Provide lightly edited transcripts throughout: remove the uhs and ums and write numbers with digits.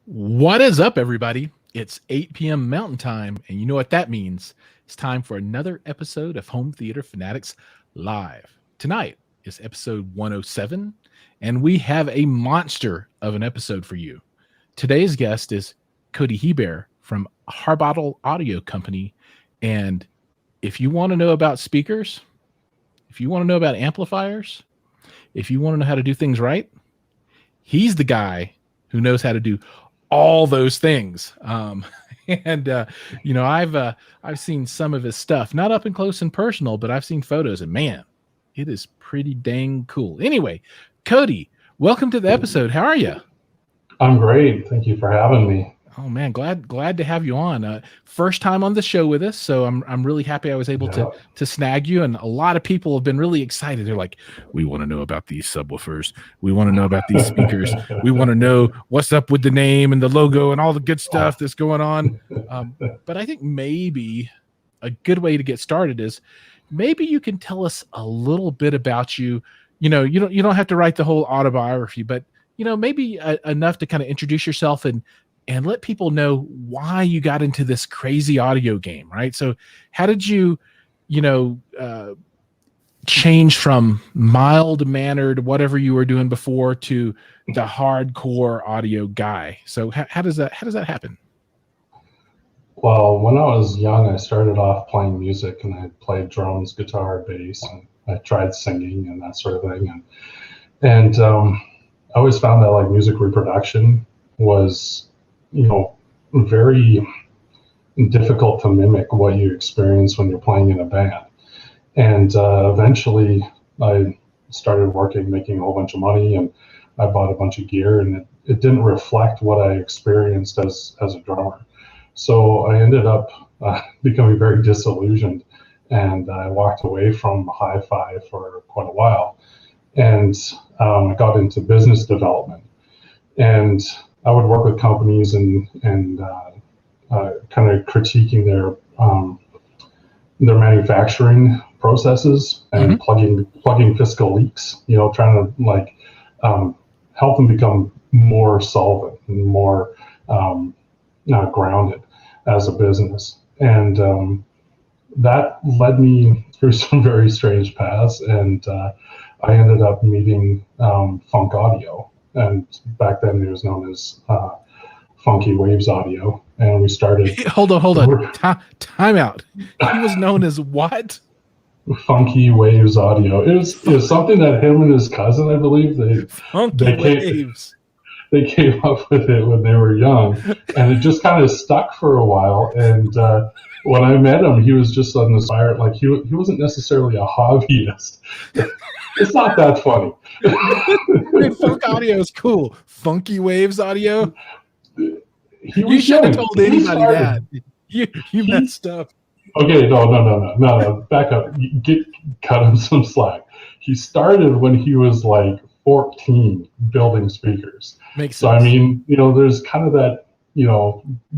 What is up, everybody? It's 8 p.m. Mountain Time, and you know what that means. It's time for another episode of Home Theater Fanatics Live. Tonight is episode 107, and we have a monster of an episode for you. Today's guest is Cody Hebert from Harbottle Audio Company, and if you want to know about speakers, if you want to know about amplifiers, if you want to know how to do things right, he's the guy who knows how to do all those things. I've seen some of his stuff, not up and close and personal, but I've seen photos, and man, it is pretty dang cool. Anyway, Cody, welcome to the episode. How are you? I'm great. Thank you for having me. Oh man, glad to have you on. First time on the show with us, so I'm really happy I was able to snag you. And a lot of people have been really excited. They're like, we want to know about these subwoofers. We want to know about these speakers. We want to know what's up with the name and the logo and all the good stuff that's going on. But I think maybe a good way to get started is maybe you can tell us a little bit about you. You know, you don't have to write the whole autobiography, but maybe enough to kind of introduce yourself and let people know why you got into this crazy audio game, right? So how did you, change from mild-mannered, whatever you were doing before, to the hardcore audio guy? So how does that happen? Well, when I was young, I started off playing music, and I played drums, guitar, bass, and I tried singing and that sort of thing. And I always found that like music reproduction was very difficult to mimic what you experience when you're playing in a band. And eventually I started making a whole bunch of money, and I bought a bunch of gear, and it didn't reflect what I experienced as a drummer. So I ended up becoming very disillusioned, and I walked away from hi-fi for quite a while. And I got into business development, and I would work with companies and kind of critiquing their manufacturing processes and plugging fiscal leaks. Trying to help them become more solvent and more grounded as a business. And that led me through some very strange paths, and I ended up meeting Funk Audio. And back then it was known as Funky Waves Audio, and we started. Hold on. Time out. He was known as what? Funky Waves Audio. It was something that him and his cousin, I believe, they came up with it when they were young, and it just kind of stuck for a while. And when I met him, he was just uninspired. Like he wasn't necessarily a hobbyist. It's not that funny. Funk Audio is cool. Funky Waves Audio. You should have told anybody that. You messed up. Okay, no. Back up. Cut him some slack. He started when he was like 14 building speakers. Makes sense. So I mean, there's kind of that,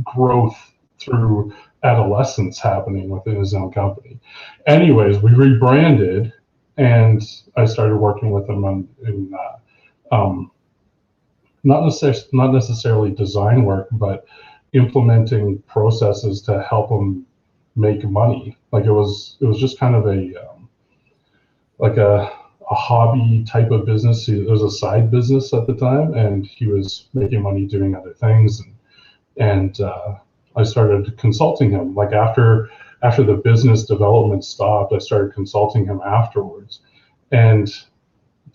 growth through adolescence happening within his own company. Anyways, we rebranded, and I started working with him in not necessarily design work, but implementing processes to help him make money. Like it was just kind of a hobby type of business. It was a side business at the time, and he was making money doing other things. And I started consulting him. Like after the business development stopped, I started consulting him afterwards. And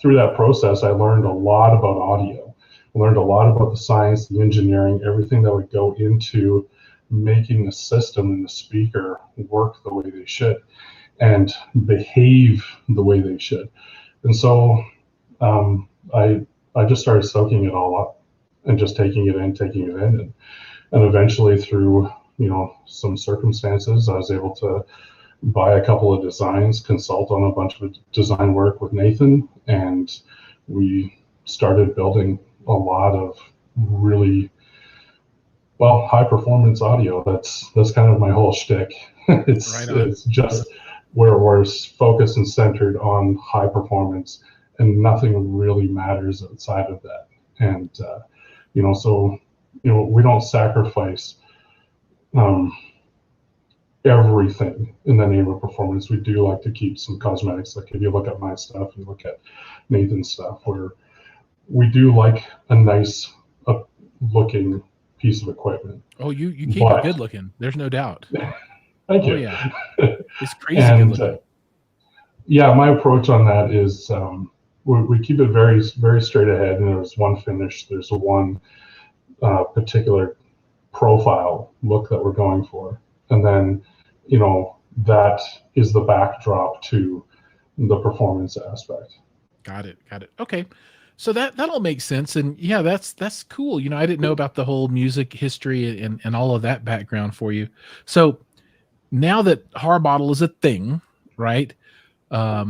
through that process, I learned a lot about audio. I learned a lot about the science, the engineering, everything that would go into making the system and the speaker work the way they should and behave the way they should. And so I just started soaking it all up and just taking it in. And eventually through, some circumstances, I was able to buy a couple of designs, consult on a bunch of design work with Nathan, and we started building a lot of really high performance audio. That's kind of my whole shtick. It's just where we're focused and centered on high performance, and nothing really matters outside of that. And so we don't sacrifice everything in the name of performance. We do like to keep some cosmetics. Like if you look at my stuff, you look at Nathan's stuff, where we do like a nice looking piece of equipment. Oh, you keep it good looking. There's no doubt. Thank you. Yeah, it's crazy good looking. Yeah, my approach on that is we keep it very, very straight ahead, and there's one finish. There's one particular profile look that we're going for, and then that is the backdrop to the performance aspect. Got it. Okay, so that all makes sense, and yeah, that's cool. I didn't know about the whole music history and all of that background for you. So now that Harbottle is a thing, right? I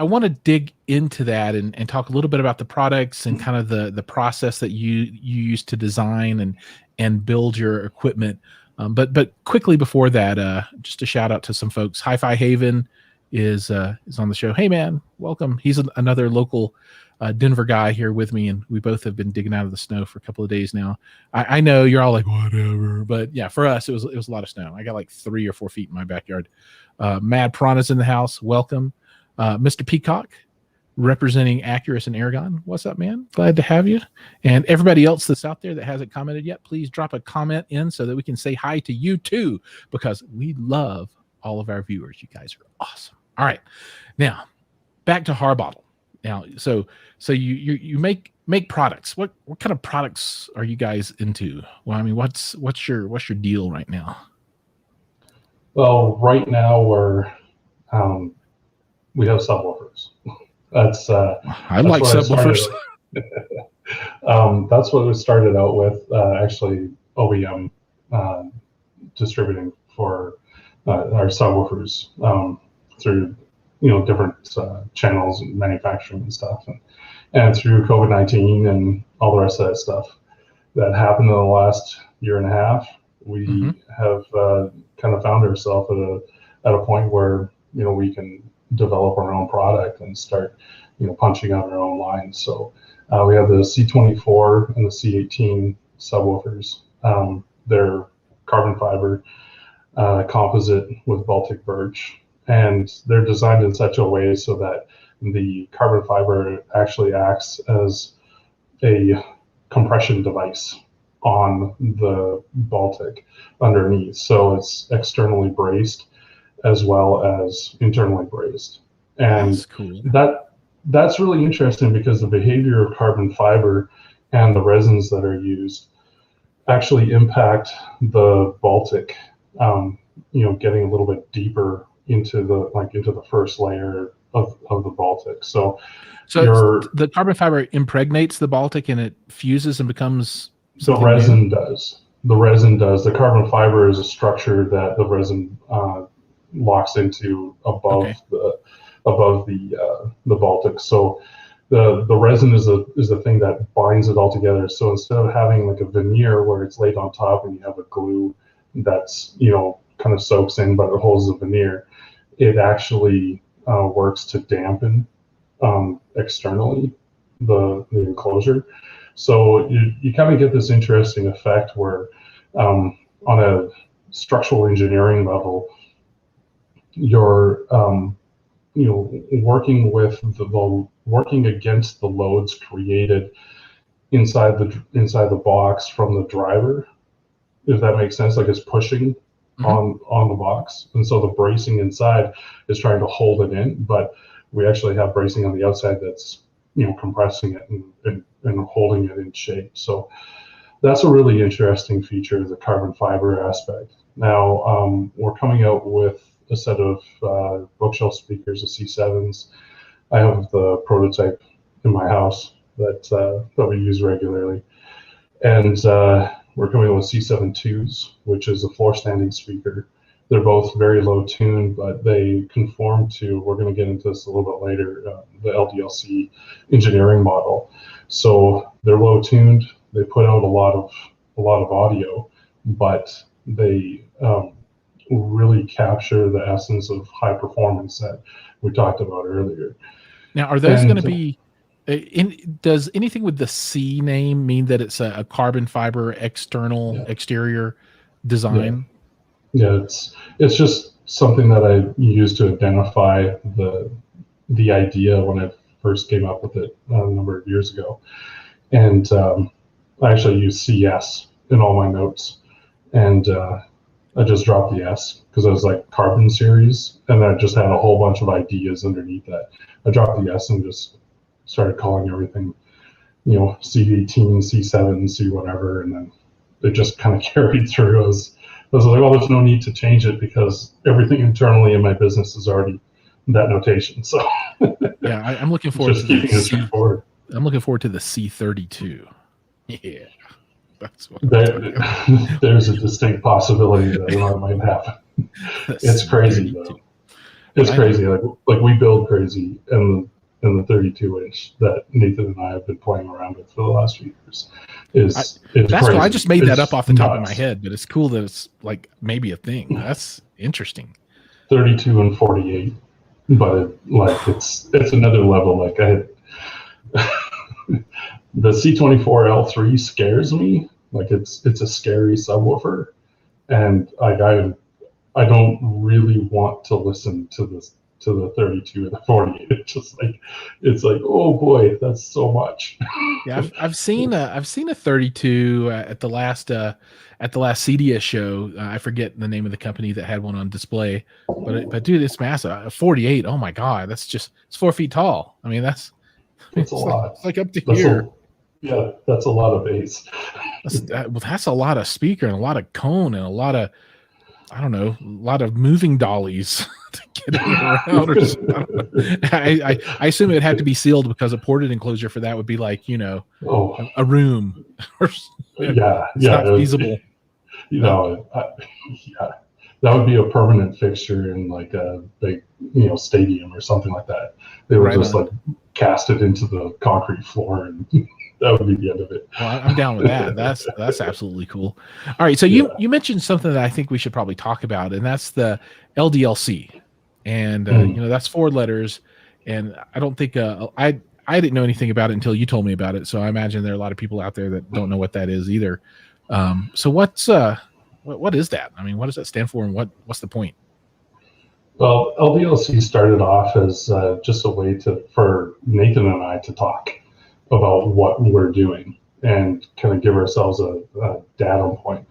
want to dig into that and talk a little bit about the products and kind of the process that you use to design and build your equipment. But quickly before that, just a shout out to some folks. Hi-Fi Haven is on the show. Hey man, welcome. He's another local Denver guy here with me, and we both have been digging out of the snow for a couple of days now. I know you're all like whatever, but yeah, for us it was a lot of snow. I got like 3 or 4 feet in my backyard. Mad Piranha's in the house. Welcome. Mr. Peacock, representing Accurus and Aragon. What's up, man? Glad to have you. And everybody else that's out there that hasn't commented yet, please drop a comment in so that we can say hi to you too, because we love all of our viewers. You guys are awesome. All right, now back to Harbottle. Now, so you make products. What kind of products are you guys into? Well, I mean, what's your deal right now? Well, right now we have subwoofers. I like subwoofers. That's what we started out with. Actually, OEM distributing for our subwoofers through different channels and manufacturing and stuff, and through COVID-19 and all the rest of that stuff that happened in the last year and a half, we have kind of found ourselves at a point where we can develop our own product and start punching out our own lines. So we have the C24 and the C18 subwoofers. They're carbon fiber composite with Baltic birch, and they're designed in such a way so that the carbon fiber actually acts as a compression device on the Baltic underneath. So it's externally braced as well as internally braced. And that's cool. That's really interesting because the behavior of carbon fiber and the resins that are used actually impact the Baltic, getting a little bit deeper into the first layer of the Baltic. So the carbon fiber impregnates the Baltic and it fuses and becomes the resin does. The resin does. The carbon fiber is a structure that the resin locks into above the Baltic. So the resin is the thing that binds it all together. So instead of having like a veneer where it's laid on top and you have a glue that's kind of soaks in but it holds the veneer, it actually works to dampen externally the enclosure. So you kind of get this interesting effect where on a structural engineering level, you're working against the loads created inside the box from the driver, if that makes sense. Like it's pushing on the box, and so the bracing inside is trying to hold it in, but we actually have bracing on the outside that's compressing it and holding it in shape. So that's a really interesting feature, the carbon fiber aspect. Now we're coming out with a set of bookshelf speakers, the C7s. I have the prototype in my house that we use regularly, and we're coming with C7-2s, which is a floor standing speaker. They're both very low tune, but they conform to, we're going to get into this a little bit later, the LDLC engineering model. So they're low tuned. They put out a lot of audio, but they really capture the essence of high performance that we talked about earlier. Now, are those going to be Does anything with the C name mean that it's a carbon fiber exterior design? Yeah, it's just something that I used to identify the idea when I first came up with it a number of years ago. And I actually use CS in all my notes. And I just dropped the S because I was like carbon series. And I just had a whole bunch of ideas underneath that. I dropped the S and just started calling everything, C18, C7, C whatever. And then it just kind of carried through. I was like, well, there's no need to change it because everything internally in my business is already that notation. So yeah, I'm looking forward to keeping it straightforward. I'm looking forward to the C32. Yeah, that's what there's a distinct possibility that might happen. It's crazy though. It's crazy. Like we build crazy in the 32-inch that Nathan and I have been playing around with for the last few years. It's that's crazy. Cool. I just made that up off the top of nuts. my head, but it's cool that it's like maybe a thing. That's interesting. 32 and 48, but it's another level. Like the C24L3 scares me. Like it's a scary subwoofer, and I don't really want to listen to the 32 and the 48. It's like oh boy, that's so much. Yeah, I've seen a 32 at the last CDS show. I forget the name of the company that had one on display, but dude, it's massive. A 48. Oh my god, it's 4 feet tall. I mean, that's a lot. It's like up to here. That's a lot of bass. That's a lot of speaker and a lot of cone and a lot of, I don't know, a lot of moving dollies to get it around. Or just, I assume it would have to be sealed because a ported enclosure for that would be like, a room. It's not feasible. That would be a permanent fixture in like a big, stadium or something like that. They would like cast it into the concrete floor and that would be the end of it. Well, I'm down with that. That's absolutely cool. All right, so you mentioned something that I think we should probably talk about, and that's the LDLC, and that's 4 letters, and I don't think I didn't know anything about it until you told me about it. So I imagine there are a lot of people out there that don't know what that is either. So what is that? I mean, what does that stand for, and what's the point? Well, LDLC started off as just a way for Nathan and I to talk about what we're doing and kind of give ourselves a data point.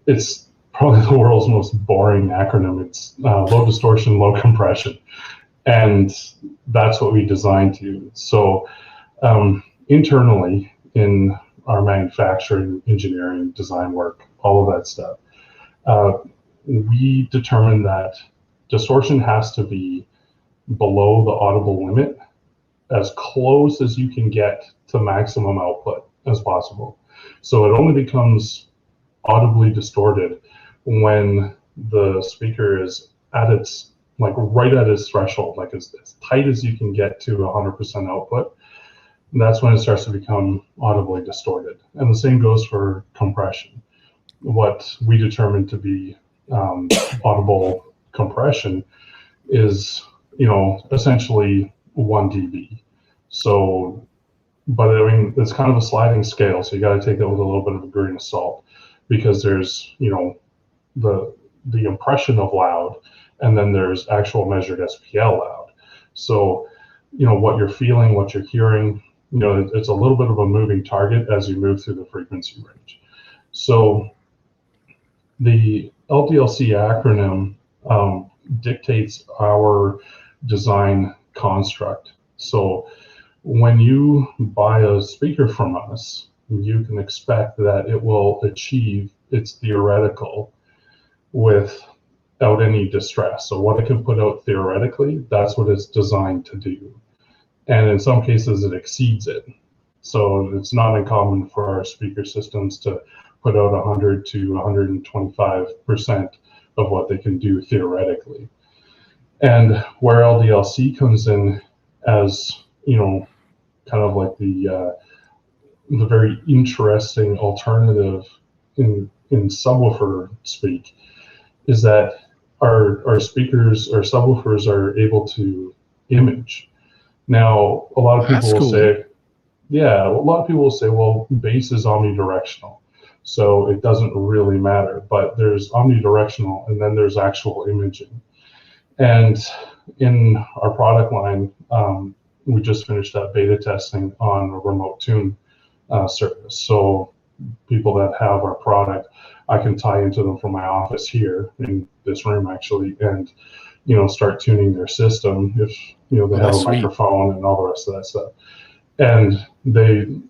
It's probably the world's most boring acronym. It's low distortion, low compression. And that's what we designed to. So internally in our manufacturing, engineering, design work, all of that stuff, we determined that distortion has to be below the audible limit, as close as you can get to maximum output as possible. So it only becomes audibly distorted when the speaker is at its, like right at its threshold, like as tight as you can get to 100% output. And that's when it starts to become audibly distorted. And the same goes for compression. What we determined to be audible compression is, essentially 1 dB. So, but I mean, it's kind of a sliding scale, so you got to take it with a little bit of a grain of salt, because there's, the impression of loud, and then there's actual measured SPL loud. So, what you're feeling, what you're hearing, it's a little bit of a moving target as you move through the frequency range. So the LDLC acronym dictates our design construct. So when you buy a speaker from us, you can expect that it will achieve its theoretical without any distress. So what it can put out theoretically, that's what it's designed to do. And in some cases, it exceeds it. So it's not uncommon for our speaker systems to put out 100 to 125% of what they can do theoretically. And where LDLC comes in as, kind of like the very interesting alternative in subwoofer speak, is that our speakers, our subwoofers are able to image. Now, a lot of people That's will cool. say, yeah, a lot of people will say, well, bass is omnidirectional, so it doesn't really matter. But there's omnidirectional, and then there's actual imaging. And in our product line, we just finished that beta testing on a remote tune service. So people that have our product, I can tie into them from my office here in this room actually, and start tuning their system if they have a sweet. microphone and all the rest of that stuff. And the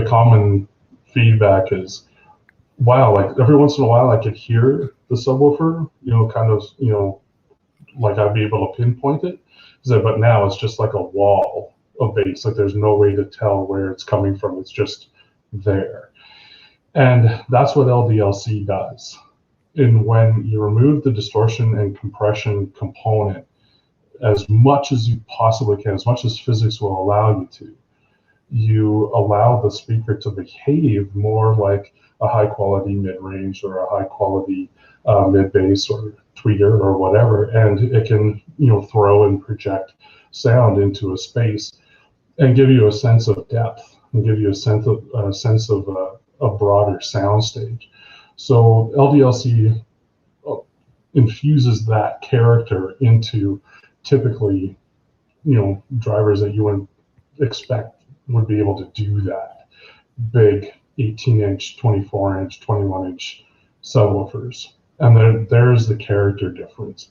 common feedback is, wow, like every once in a while I could hear the subwoofer, kind of, like I'd be able to pinpoint it. But now it's just like a wall of bass. Like there's no way to tell where it's coming from. It's just there. And that's what LDLC does. And when you remove the distortion and compression component as much as you possibly can, as much as physics will allow you to, you allow the speaker to behave more like a high quality mid-range or a high quality mid-bass or tweeter or whatever, and it can throw and project sound into a space and give you a sense of depth and give you a sense of a broader sound stage. So LDLC infuses that character into typically drivers that you wouldn't expect would be able to do that. Big 18-inch, 24-inch, 21-inch subwoofers. And there's the character difference.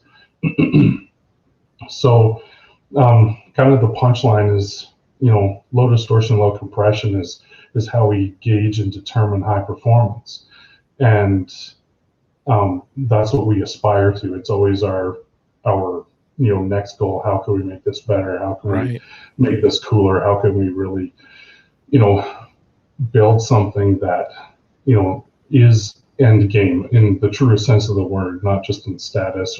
So kind of the punchline is, low distortion, low compression is how we gauge and determine high performance. And that's what we aspire to. It's always our next goal. How can we make this better? How can we make this cooler? How can we really, build something that, is end game in the truest sense of the word, not just in status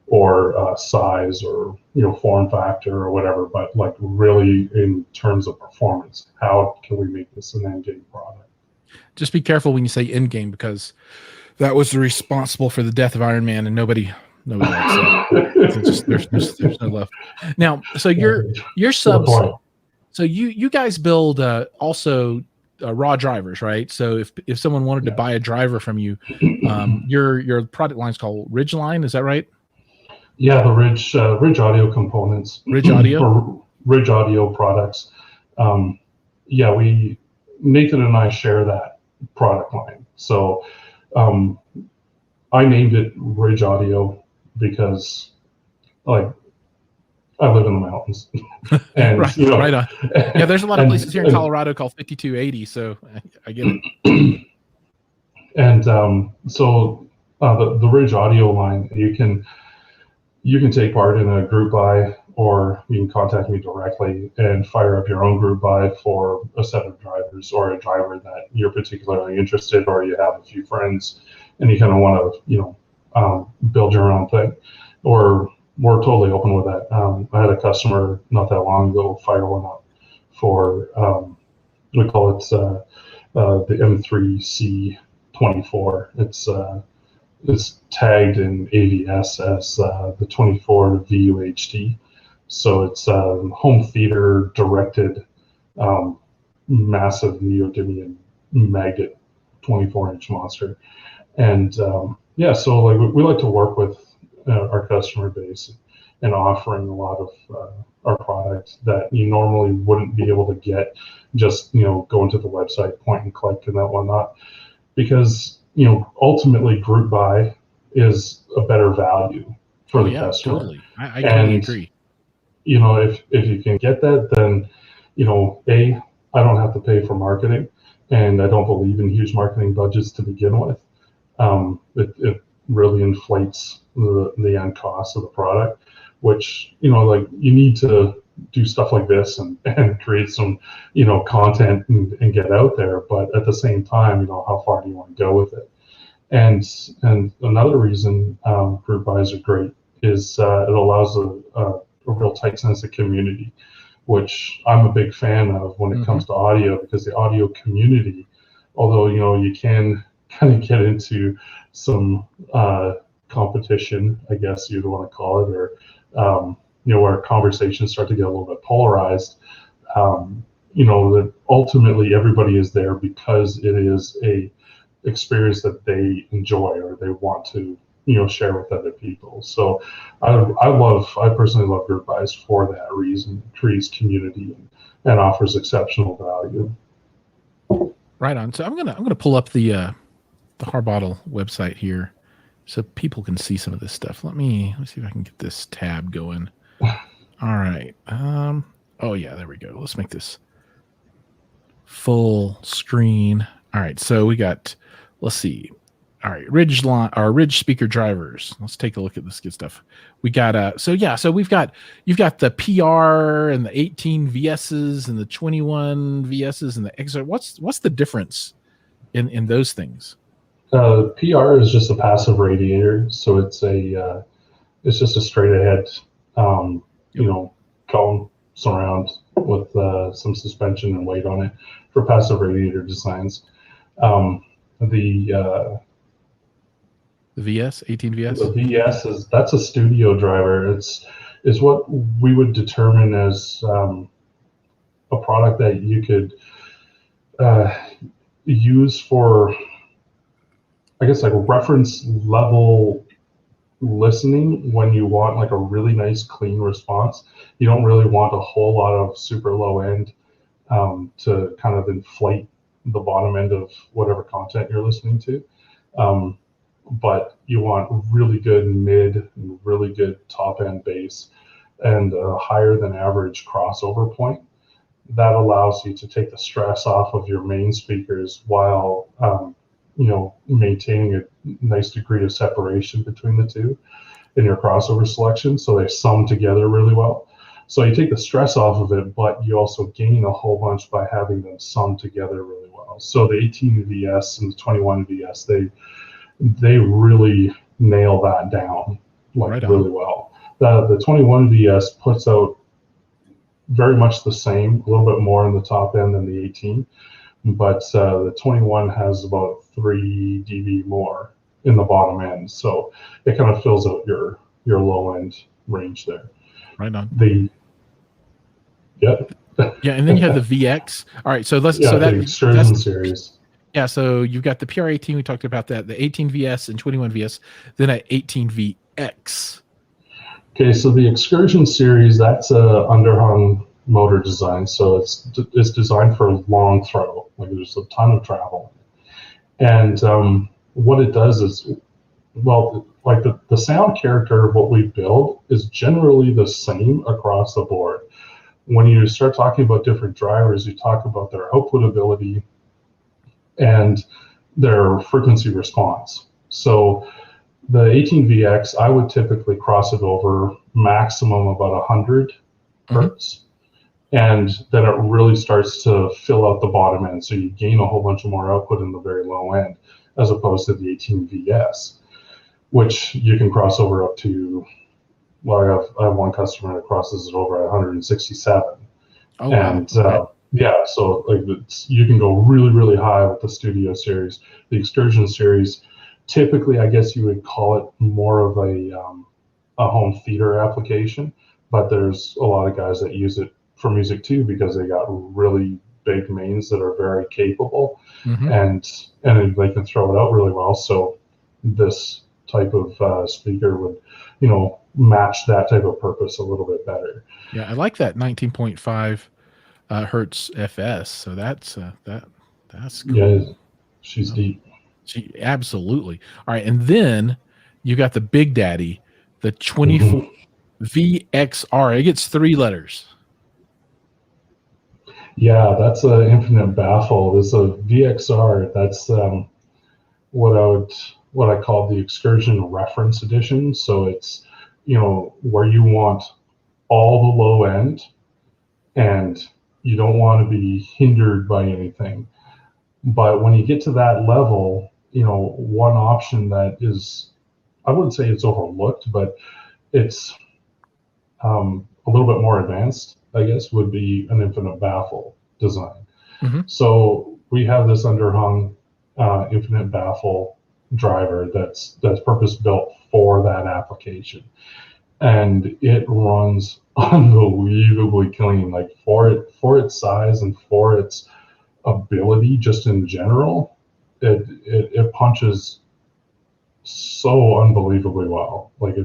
or size or form factor or whatever, but like really in terms of performance. How can we make this an end game product? Just be careful when you say end game, because that was responsible for the death of Iron Man, and nobody likes that. There's no love. Now, so your subs. So you guys build also raw drivers, right? So if someone wanted to buy a driver from you, your product line is called Ridgeline, is that right? Yeah, the Ridge Audio components. Ridge Audio? Or Ridge Audio products. Nathan and I share that product line. So I named it Ridge Audio because like I live in the mountains. And right on. Yeah, there's a lot of places here in Colorado called 5280, so I get it. And so the Ridge Audio line, you can take part in a group buy, or you can contact me directly and fire up your own group buy for a set of drivers or a driver that you're particularly interested, or you have a few friends and you kind of want to build your own thing. Or we're totally open with that. I had a customer not that long ago fire one up for we call it the M3C24. It's tagged in AVS as the 24 VUHD. So it's home theater directed massive neodymium magnet 24-inch monster. And so like we like to work with our customer base and offering a lot of our products that you normally wouldn't be able to get just going to the website, point and click and that whatnot, because ultimately group buy is a better value for the customer. Totally. I totally agree. If you can get that, then I don't have to pay for marketing, and I don't believe in huge marketing budgets to begin with. It really inflates the end cost of the product, which like you need to do stuff like this and create some content and get out there, but at the same time how far do you want to go with it? And another reason group buys are great is it allows a real tight sense of community, which I'm a big fan of when it comes to audio, because the audio community, although you can kind of get into some competition, I guess you'd want to call it, or where conversations start to get a little bit polarized, that ultimately everybody is there because it is a experience that they enjoy or they want to share with other people. So I personally love Group Buys for that reason. It creates community and offers exceptional value. Right on. So I'm gonna pull up the Harbottle website here so people can see some of this stuff. Let me see if I can get this tab going. All right. Oh yeah, there we go. Let's make this full screen. All right. So we got, let's see. All right, Ridge speaker drivers. Let's take a look at this good stuff. We got so you've got the PR and the 18 VSs and the 21 VSs and the XR. What's the difference in those things? PR is just a passive radiator, so it's just a straight ahead cone surround with some suspension and weight on it for passive radiator designs. The VS, 18 VS? The VS that's a studio driver. It's what we would determine as a product that you could use for, I guess, like reference level listening when you want like a really nice clean response. You don't really want a whole lot of super low end to kind of inflate the bottom end of whatever content you're listening to. But you want really good mid and really good top end bass and a higher than average crossover point. That allows you to take the stress off of your main speakers while maintaining a nice degree of separation between the two in your crossover selection, so they sum together really well. So you take the stress off of it, but you also gain a whole bunch by having them sum together really well. So the 18 VS and the 21 VS, they really nail that down really well. The 21 VS puts out very much the same, a little bit more in the top end than the 18, but the 21 has about 3 dB more in the bottom end, so it kind of fills out your low end range there. Right on. Yeah, and then you have the VX. All right, so the Excursion series. Yeah, so you've got the PR18, we talked about that, the 18 VS and 21 VS, then an 18 VX. Okay, so the Excursion series, that's a underhung motor design, so it's designed for long throw, like there's a ton of travel. And what it does is, well, like the sound character of what we build is generally the same across the board. When you start talking about different drivers, you talk about their output ability and their frequency response. So the 18VX, I would typically cross it over maximum about 100 hertz. And then it really starts to fill out the bottom end. So you gain a whole bunch of more output in the very low end, as opposed to the 18VS, which you can cross over up to, well, I have one customer that crosses it over at 167. Oh, and wow. yeah, so like you can go really, really high with the Studio series. The Excursion series, typically, I guess you would call it more of a home theater application, but there's a lot of guys that use it for music too, because they got really big mains that are very capable, and they can throw it out really well. So this type of speaker would, match that type of purpose a little bit better. Yeah, I like that 19.5 hertz FS. So that's cool. Yeah, she's deep. She absolutely. All right, and then you got the Big Daddy, the 24 VXR. It gets 3 letters. Yeah, that's an infinite baffle. There's a VXR. That's what I call the Excursion Reference Edition. So it's where you want all the low end, and you don't want to be hindered by anything. But when you get to that level, one option that is, I wouldn't say it's overlooked, but it's a little bit more advanced, I guess, would be an infinite baffle design. So we have this underhung infinite baffle driver that's purpose built for that application. and it runs unbelievably clean. Like for its size and for its ability, just in general, it punches so unbelievably well. Like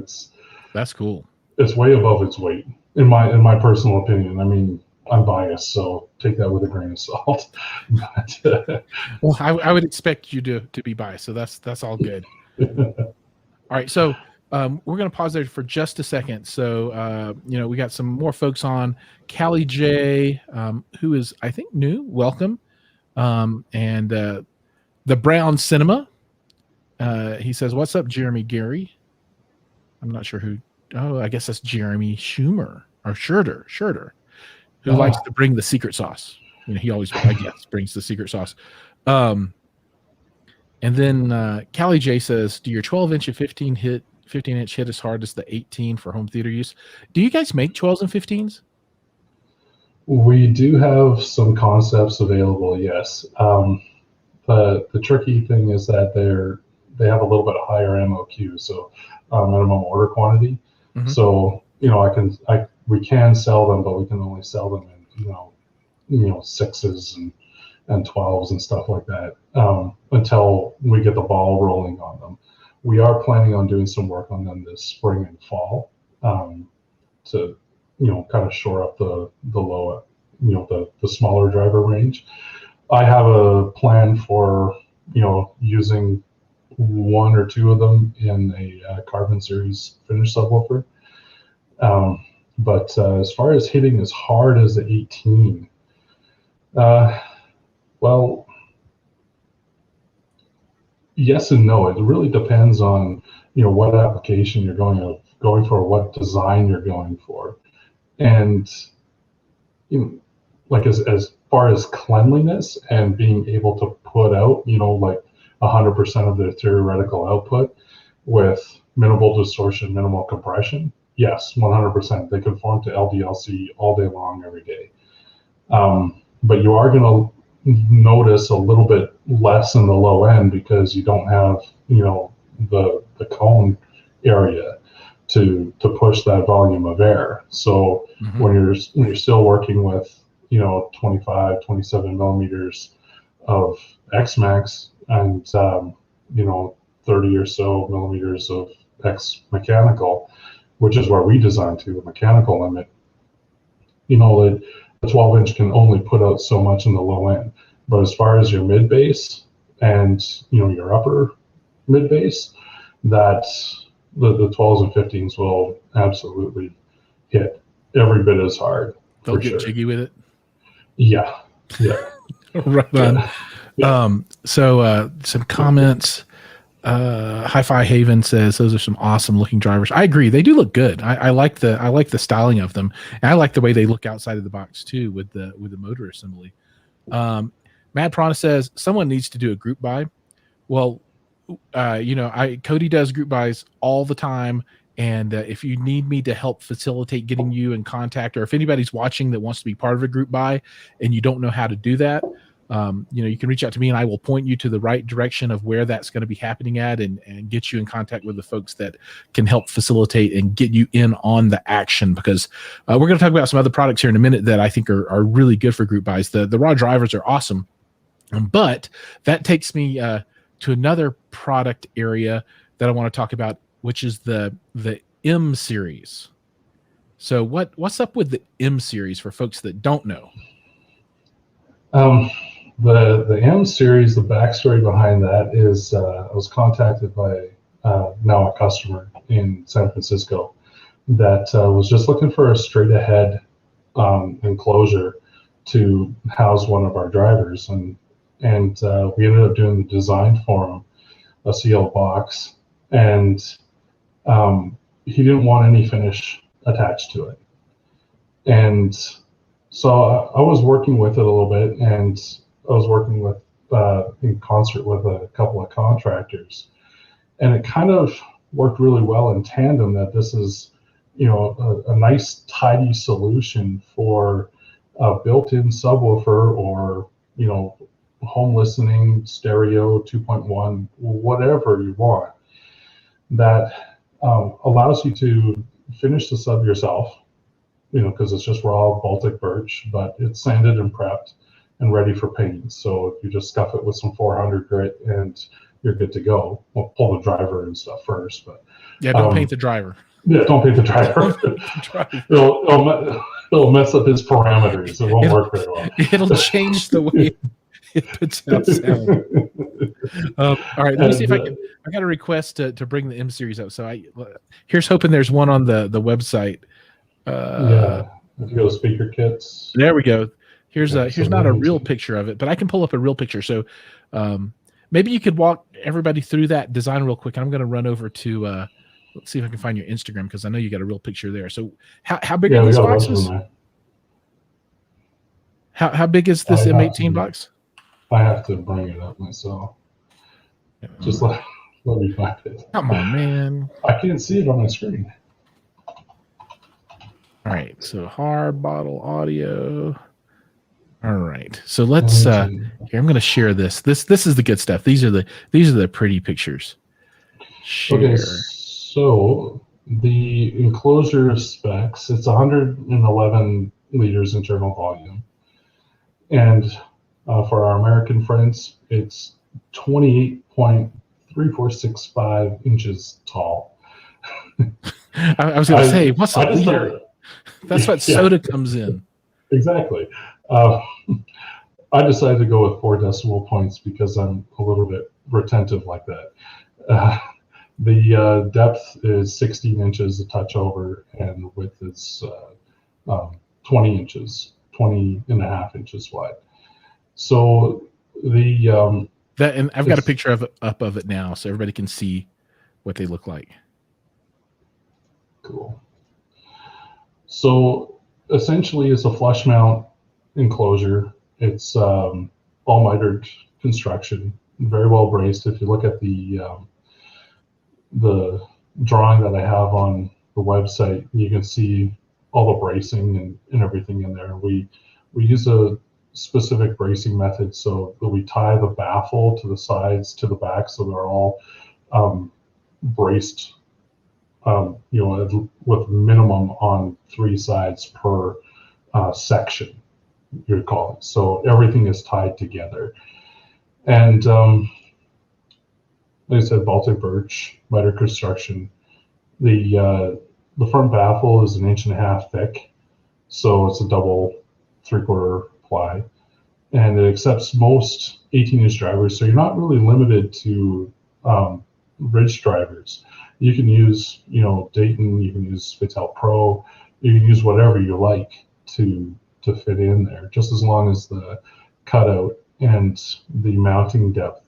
That's cool. It's way above its weight in my personal opinion. I mean, I'm biased, so take that with a grain of salt. But, well, I would expect you to be biased, so that's all good. All right, so we're going to pause there for just a second. So we got some more folks on. Callie J, who is I think new, welcome, and the Brown Cinema. He says, "What's up, Jeremy Gary?" I'm not sure who. Oh, I guess that's Jeremy Schumer or Schurter, who likes to bring the secret sauce. He always, I guess, brings the secret sauce. And then Callie J says, "Do your 12-inch and 15-inch hit as hard as the 18 for home theater use?" Do you guys make 12s and 15s? We do have some concepts available, yes. The tricky thing is that they have a little bit higher MOQ, so minimum order quantity. Mm-hmm. So we can sell them, but we can only sell them in 6s and 12s and stuff like that until we get the ball rolling on them. We are planning on doing some work on them this spring and fall to kind of shore up the low, the smaller driver range. I have a plan for using 1 or 2 of them in a carbon series finish subwoofer. But as far as hitting as hard as the 18, well, yes and no. It really depends on what application you're going for, what design you're going for, and like as far as cleanliness and being able to put out like 100% of their theoretical output with minimal distortion, minimal compression. Yes, 100%. They conform to LDLC all day long, every day. But you are going to notice a little bit less in the low end because you don't have the cone area to push that volume of air. So mm-hmm. when you're still working with 25, 27 millimeters of X-Max and 30 or so millimeters of X mechanical, which is where we designed to, a mechanical limit, the 12-inch can only put out so much in the low end. But as far as your mid bass and your upper mid bass, that the 12s and 15s will absolutely hit every bit as hard. They'll get jiggy with it. Yeah. Right on. Yeah. So some comments. Hi-Fi Haven says those are some awesome looking drivers. I agree, they do look good. I like the styling of them, and I like the way they look outside of the box too with the motor assembly. Mad Prana says someone needs to do a group buy. Well, Cody does group buys all the time, and if you need me to help facilitate getting you in contact, or if anybody's watching that wants to be part of a group buy and you don't know how to do that, you can reach out to me and I will point you to the right direction of where that's going to be happening at, and get you in contact with the folks that can help facilitate and get you in on the action, because we're going to talk about some other products here in a minute that I think are really good for group buys. The raw drivers are awesome, but that takes me to another product area that I want to talk about, which is the M series. So what's up with the M series for folks that don't know? The M series, the backstory behind that is I was contacted by now a customer in San Francisco that was just looking for a straight ahead enclosure to house one of our drivers, and we ended up doing the design for him, a CL box, and he didn't want any finish attached to it. And so I was working with it a little bit, and I was working with in concert with a couple of contractors, and it kind of worked really well in tandem that this is a nice tidy solution for a built-in subwoofer or home listening, stereo, 2.1, whatever you want, that allows you to finish the sub yourself, because it's just raw Baltic birch, but it's sanded and prepped and ready for paint. So you just scuff it with some 400 grit and you're good to go. Well, pull the driver and stuff first, but yeah, don't paint the driver. Yeah, don't paint the driver. It'll mess up his parameters. It won't work very well. It'll change the way it puts out sound. All right, let me see if I can. I got a request to bring the M series up. So here's hoping there's one on the website. Yeah, if you go to speaker kits. There we go. Here's not a real picture of it, but I can pull up a real picture. So maybe you could walk everybody through that design real quick. I'm going to run over to. Let's see if I can find your Instagram, because I know you got a real picture there. So how big are these boxes? How big is this M18 box? I have to bring it up myself. Just let me find it. Come on, man. I can't see it on my screen. All right, so Harbottle Audio. All right, so let's here. I'm going to share this. This is the good stuff. These are the pretty pictures. Share. Okay. So the Enclosure Specs, it's 111 liters internal volume. And for our American friends, it's 28.3465 inches tall. I was going to say, what's a liter? That's what soda comes in. Exactly. I decided to go with 4 decimal points because I'm a little bit retentive like that. The depth is 16 inches, a touch over, and width is 20 inches, 20 and a half inches wide. So and I've got a picture of it now, so everybody can see what they look like. Cool. So essentially, it's a flush mount enclosure. It's all mitered construction, very well braced. If you look at the drawing that I have on the website, you can see all the bracing and everything in there. We use a specific bracing method so that we tie the baffle to the sides to the back, so they're all braced, with minimum on 3 sides per section, you'd call it. So everything is tied together. And like I said, Baltic birch, miter construction. The front baffle is 1.5 inches thick, so it's a double 3/4 ply, and it accepts most 18-inch drivers. So you're not really limited to ridge drivers. You can use, Dayton. You can use Vitel Pro. You can use whatever you like to fit in there, just as long as the cutout and the mounting depth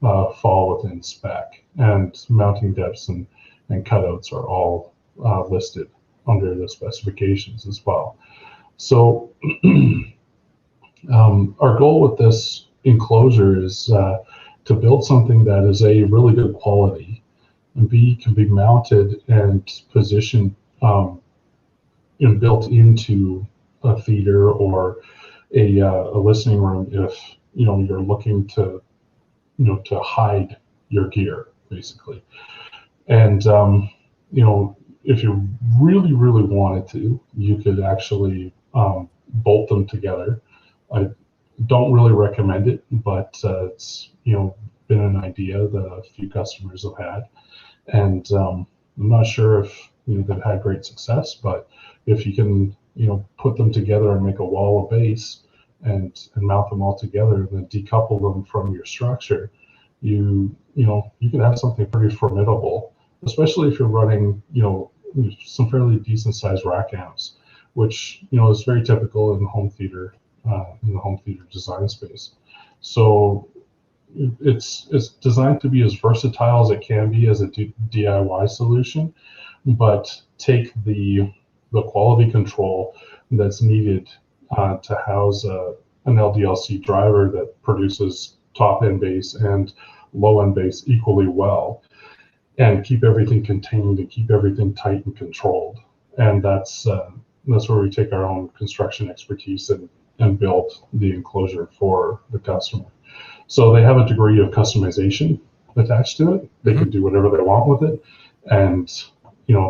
fall within spec. And mounting depths and cutouts are all listed under the specifications as well. So our goal with this enclosure is to build something that is A, really good quality, and B, can be mounted and positioned and built into a theater or a listening room if you're looking to to hide your gear, basically. And if you really wanted to, you could actually bolt them together. I don't really recommend it, but it's been an idea that a few customers have had, and I'm not sure if they've had great success, but if you can put them together and make a wall of base and mount them all together and then decouple them from your structure, you can have something pretty formidable, especially if you're running some fairly decent sized rack amps, which is very typical in the home theater design space. So it's designed to be as versatile as it can be as a DIY solution, but take the quality control that's needed to house an LDLC driver that produces top end bass and low end bass equally well, and keep everything contained and keep everything tight and controlled. And that's where we take our own construction expertise and build the enclosure for the customer. So they have a degree of customization attached to it. They can do whatever they want with it, and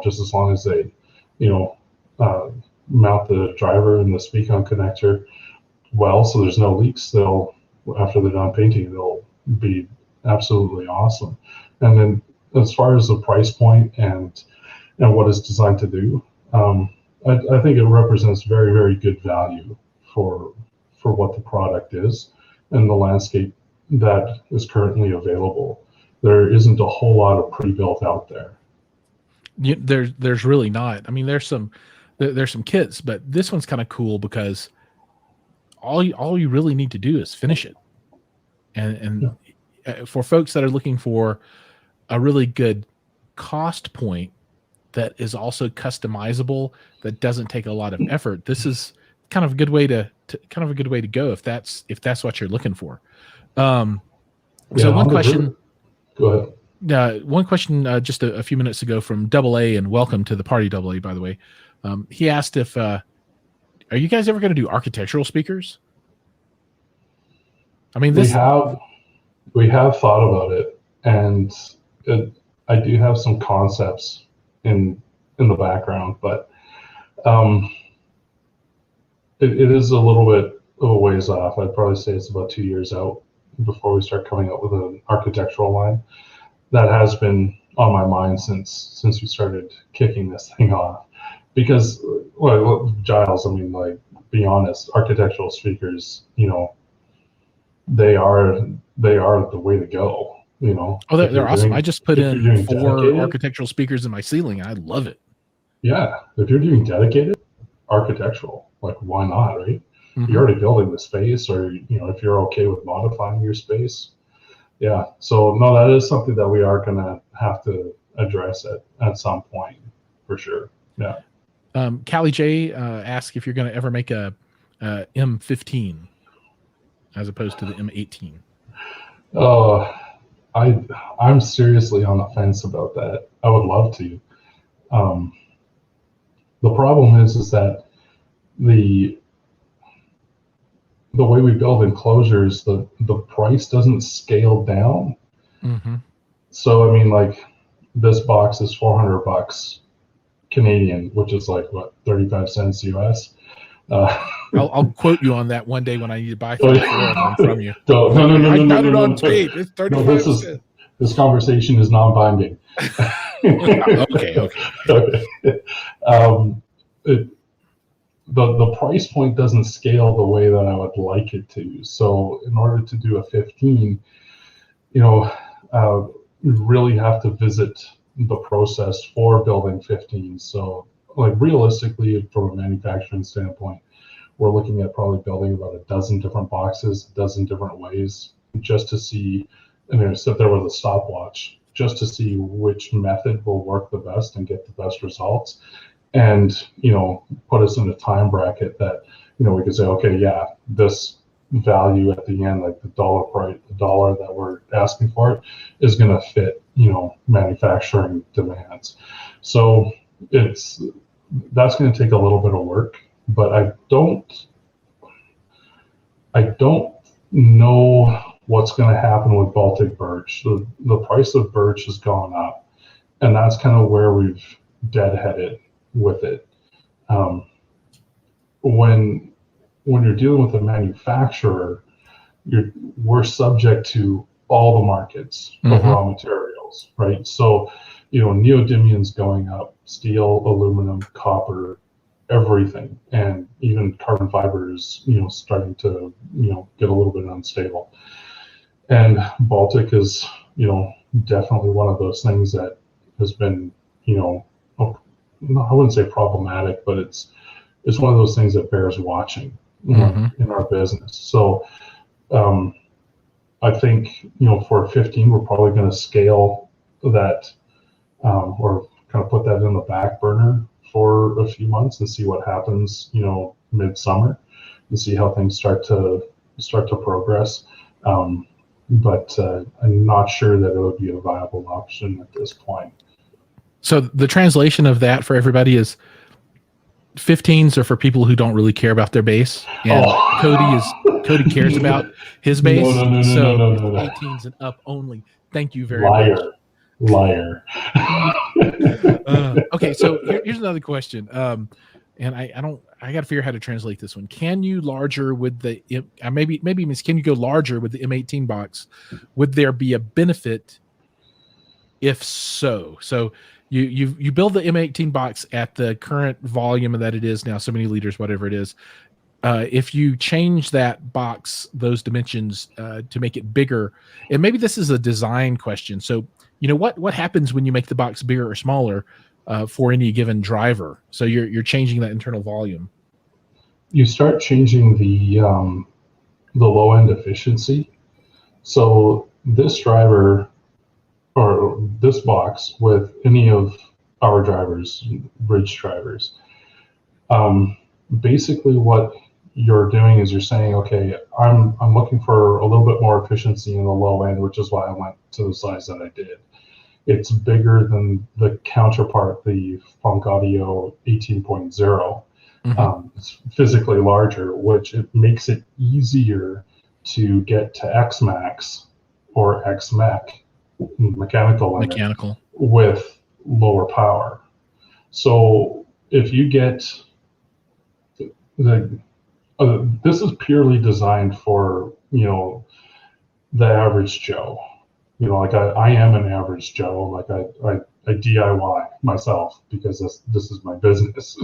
just as long as they mount the driver and the speak-on connector well, so there's no leaks. After they're done painting, they'll be absolutely awesome. And then as far as the price point and what it's designed to do, I think it represents very, very good value for what the product is and the landscape that is currently available. There isn't a whole lot of pre-built out there. There's really not. I mean, there's some kits, but this one's kind of cool because all you really need to do is finish it. And for folks that are looking for a really good cost point that is also customizable, that doesn't take a lot of effort, this is kind of a good way to go if that's what you're looking for. So one question. Go ahead. One question just a few minutes ago from Double A, and welcome to the party, Double A, by the way. He asked if are you guys ever going to do architectural speakers? I mean, we have thought about it, and I do have some concepts in the background, but it is a little bit of a ways off. I'd probably say it's about 2 years out before we start coming up with an architectural line. That has been on my mind since we started kicking this thing off. Because, well, Giles, I mean, like, be honest, architectural speakers, they are the way to go. Oh, they're awesome. I just put in 4 architectural speakers in my ceiling. I love it. Yeah, if you're doing dedicated architectural, like, why not, right? Mm-hmm. You're already building the space, or if you're okay with modifying your space. Yeah, so no, that is something that we are gonna have to address at some point for sure. Yeah. Callie J asked if you're going to ever make a M15 as opposed to the M18. Oh, I'm seriously on the fence about that. I would love to. The problem is that the way we build enclosures, the price doesn't scale down. Mm-hmm. So I mean, like, this box is $400 Canadian, which is like what, 35 cents US. I'll quote you on that one day when I need to buy 3 or 4 of them from you. No, I got it on tape. It's 35 cents. This conversation is non-binding. Okay. The price point doesn't scale the way that I would like it to. So in order to do a 15, you really have to visit the process for building 15. So, like, realistically, from a manufacturing standpoint, we're looking at probably building about a dozen different boxes, a dozen different ways, just to see, and then sit there with a stopwatch, just to see which method will work the best and get the best results. And, put us in a time bracket that, we could say, okay, yeah, this value at the end, like the dollar that we're asking for it, is going to fit, manufacturing demands. So that's going to take a little bit of work, but I don't know what's going to happen with Baltic birch. The price of birch has gone up, and that's kind of where we've deadheaded with it. When you're dealing with a manufacturer, we're subject to all the markets of raw materials, right? So, neodymium's going up, steel, aluminum, copper, everything, and even carbon fiber is, starting to, get a little bit unstable. And Baltic is, definitely one of those things that has been, I wouldn't say problematic, but it's one of those things that bears watching in our business. So I think, for 15, we're probably going to scale that or kind of put that in the back burner for a few months and see what happens, midsummer, and see how things start to progress. But I'm not sure that it would be a viable option at this point. So the translation of that for everybody is 15s are for people who don't really care about their bass, and Cody cares about his bass. No. 18s and up only. Thank you very much. Liar. Okay, so here's another question. And I got to figure out how to translate this one. Can you larger with the maybe can you go larger with the M18 box? Would there be a benefit? If so, you build the M18 box at the current volume that it is now, so many liters, whatever it is. If you change that box, those dimensions to make it bigger, and maybe this is a design question. So, what happens when you make the box bigger or smaller for any given driver? So you're changing that internal volume. You start changing the low end efficiency. So this driver or this box with any of our drivers, bridge drivers, basically what you're doing is you're saying, okay, I'm looking for a little bit more efficiency in the low end, which is why I went to the size that I did. It's bigger than the counterpart, the Funk Audio 18.0. It's physically larger, which it makes it easier to get to Xmax or XMech, mechanical with lower power. So if you get this is purely designed for the average Joe. Like I am an average Joe. Like I DIY myself because this is my business.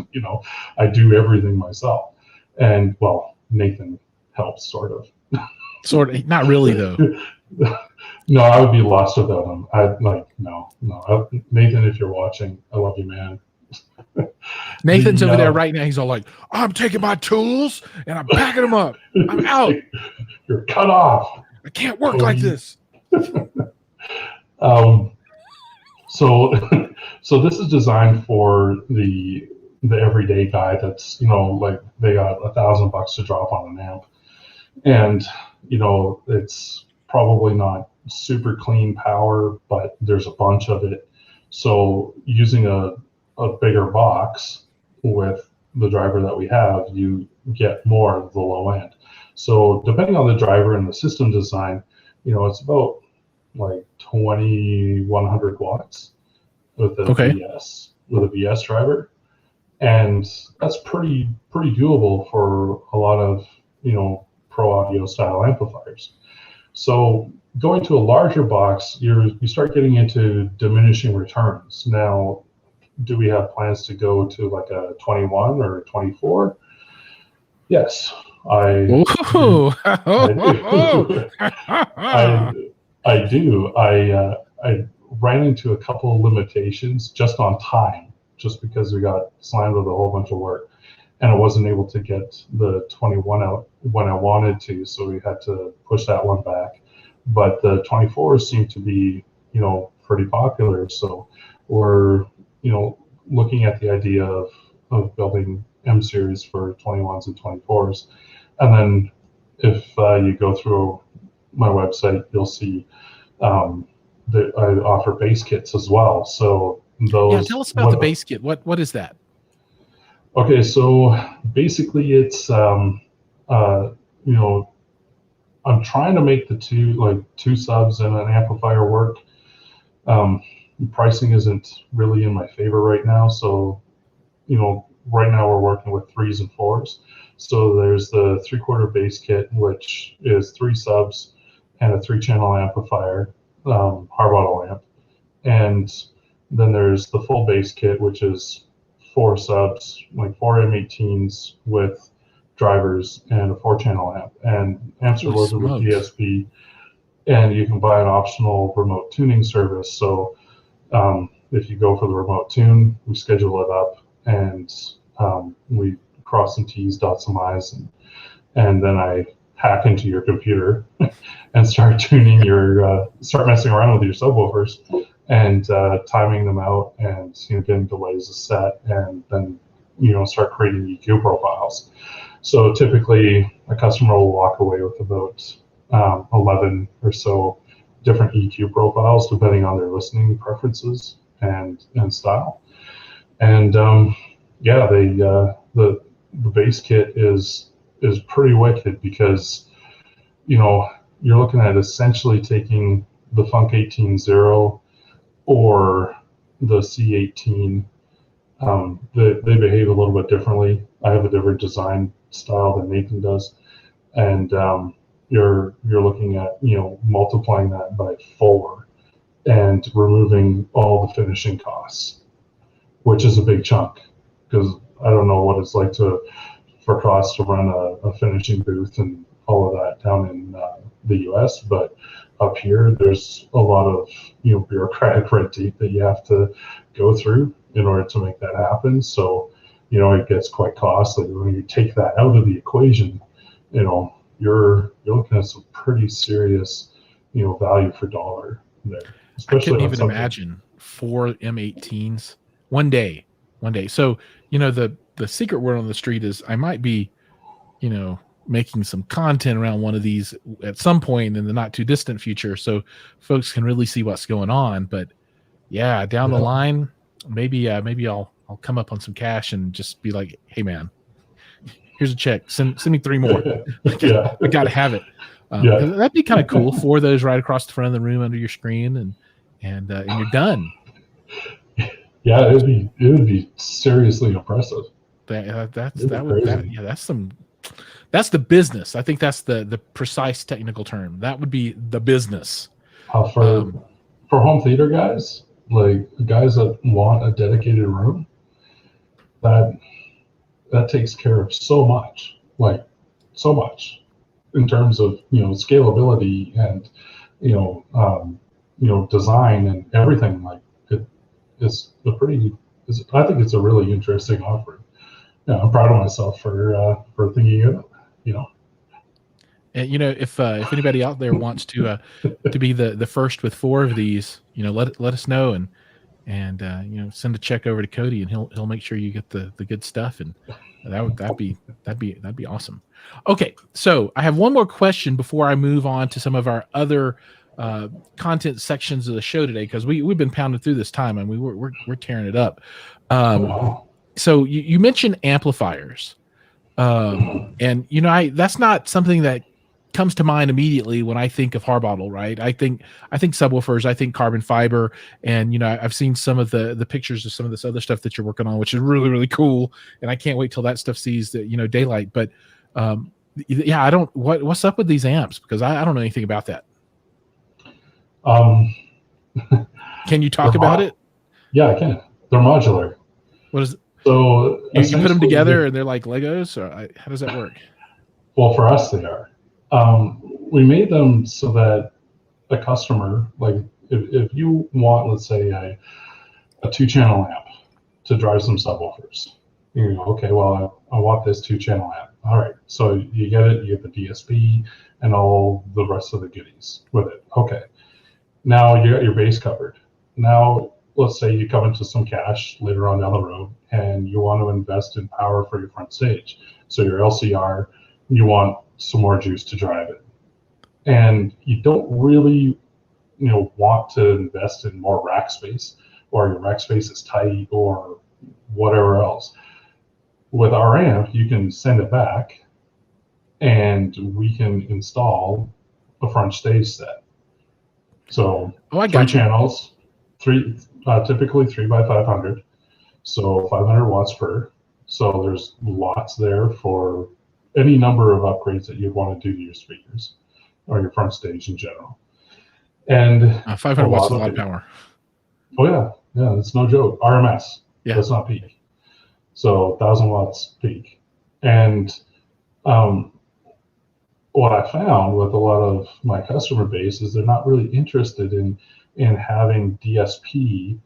I do everything myself, and well, Nathan helps sort of. Not really though. No, I would be lost without him. No. Nathan, if you're watching, I love you, man. Nathan's over there right now. He's all like, I'm taking my tools and I'm packing them up. I'm out. You're cut off. I can't work like this. So this is designed for the everyday guy that's, like they got $1,000 to drop on an amp. And, it's probably not super clean power, but there's a bunch of it. So using a bigger box with the driver that we have, you get more of the low end. So depending on the driver and the system design, it's about like 2,100 watts with a VS driver. And that's pretty doable for a lot of, pro audio style amplifiers. So going to a larger box, you start getting into diminishing returns. Now, do we have plans to go to like a 21 or a 24? Yes, I do. I ran into a couple of limitations just on time, just because we got slammed with a whole bunch of work, and I wasn't able to get the 21 out when I wanted to, so we had to push that one back. But the 24s seem to be, pretty popular, so we're, looking at the idea of building M series for 21s and 24s. And then if you go through my website, you'll see that I offer bass kits as well. So those. Yeah, tell us about the bass kit. What is that? Okay, so basically it's I'm trying to make the two subs and an amplifier work. Pricing isn't really in my favor right now, so right now we're working with 3s and 4s. So there's the 3/4 bass kit, which is 3 subs and a 3-channel amplifier, Harbottle amp, and then there's the full bass kit, which is 4 subs, like 4 M18s with drivers and a 4-channel amp, and amps are loaded with DSP, and you can buy an optional remote tuning service. So if you go for the remote tune, we schedule it up, and we cross some T's, dot some I's, and then I hack into your computer and start tuning start messing around with your subwoofers and timing them out, and getting delays set, and then start creating EQ profiles. So typically a customer will walk away with about 11 or so different EQ profiles depending on their listening preferences and style. And the bass kit is pretty wicked because you're looking at essentially taking the Funk 18.0 or the C18. They behave a little bit differently. I have a different design style than Nathan does, and you're looking at multiplying that by 4 and removing all the finishing costs, which is a big chunk, because I don't know what it's like for costs to run a finishing booth and all of that down in the US, but up here there's a lot of bureaucratic red tape that you have to go through in order to make that happen. So it gets quite costly. When you take that out of the equation, you're looking at some pretty serious value for dollar there. I couldn't even imagine 4 M18s one day. So the secret word on the street is I might be making some content around one of these at some point in the not too distant future, so folks can really see what's going on. But yeah, down the line, maybe I'll come up on some cash and just be like, hey man, here's a check, send me 3 more. Yeah. I gotta have it. That'd be kind of cool. 4 of those right across the front of the room under your screen, and you're done. Yeah, it would be seriously impressive. That's the business. I think that's the precise technical term. That would be the business. For home theater guys, like guys that want a dedicated room, that takes care of so much in terms of scalability and design and everything. Like I think it's a really interesting offering. Yeah, I'm proud of myself for thinking of it. And if anybody out there wants to be the first with 4 of these, let us know, and send a check over to Cody, and he'll make sure you get the good stuff, and that'd be awesome. Okay, so I have one more question before I move on to some of our other content sections of the show today, because we've been pounding through this time and we're tearing it up. So you mentioned amplifiers, and that's not something that comes to mind immediately when I think of Harbottle, right? I think subwoofers, I think carbon fiber, and I've seen some of the pictures of some of this other stuff that you're working on, which is really, really cool, and I can't wait till that stuff sees the daylight. But I don't what's up with these amps, because I don't know anything about that. Can you talk about it? Yeah, I can. They're modular. What is it? So you put them together and they're like Legos, or how does that work? Well, for us they are. We made them so that a customer, like if you want, let's say a 2-channel amp to drive some subwoofers, okay, well I want this 2-channel amp. All right, so you get the DSP and all the rest of the goodies with it. Okay, now you got your bass covered. Now let's say you come into some cash later on down the road and you want to invest in power for your front stage. So your LCR, you want some more juice to drive it. And you don't really, want to invest in more rack space, or your rack space is tight or whatever else. With our amp, you can send it back and we can install a front stage set. So 3 channels, typically 3x500, so 500 watts per. So there's lots there for any number of upgrades that you'd want to do to your speakers or your front stage in general. And 500 watts is a lot of power. Oh yeah, it's no joke. RMS, that's not peak. So 1,000 watts peak. And what I found with a lot of my customer base is they're not really interested in having DSP,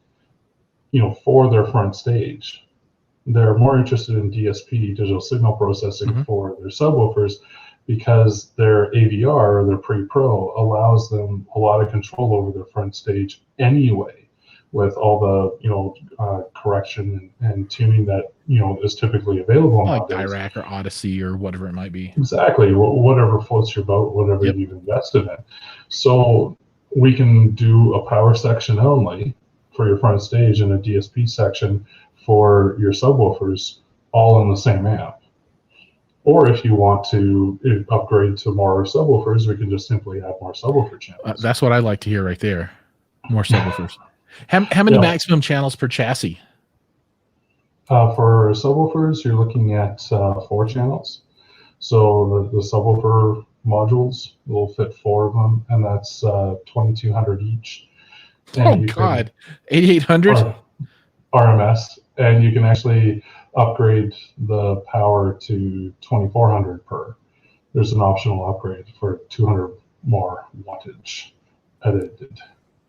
for their front stage. They're more interested in DSP, digital signal processing, for their subwoofers, because their AVR, their pre-pro, allows them a lot of control over their front stage anyway, with all the correction and tuning that is typically available like nowadays. Dirac or Odyssey or whatever it might be. Exactly, whatever floats your boat, whatever you've invested in. So we can do a power section only for your front stage and a DSP section for your subwoofers, all in the same amp. Or if you want to upgrade to more subwoofers, we can just simply have more subwoofer channels. That's what I like to hear right there. More subwoofers. How many Yeah. maximum channels per chassis? For subwoofers, you're looking at 4 channels. So the subwoofer modules will fit 4 of them, and that's 2,200 each. And Oh God, 8,800 RMS, and you can actually upgrade the power to 2,400 per. There's an optional upgrade for 200 more wattage edited.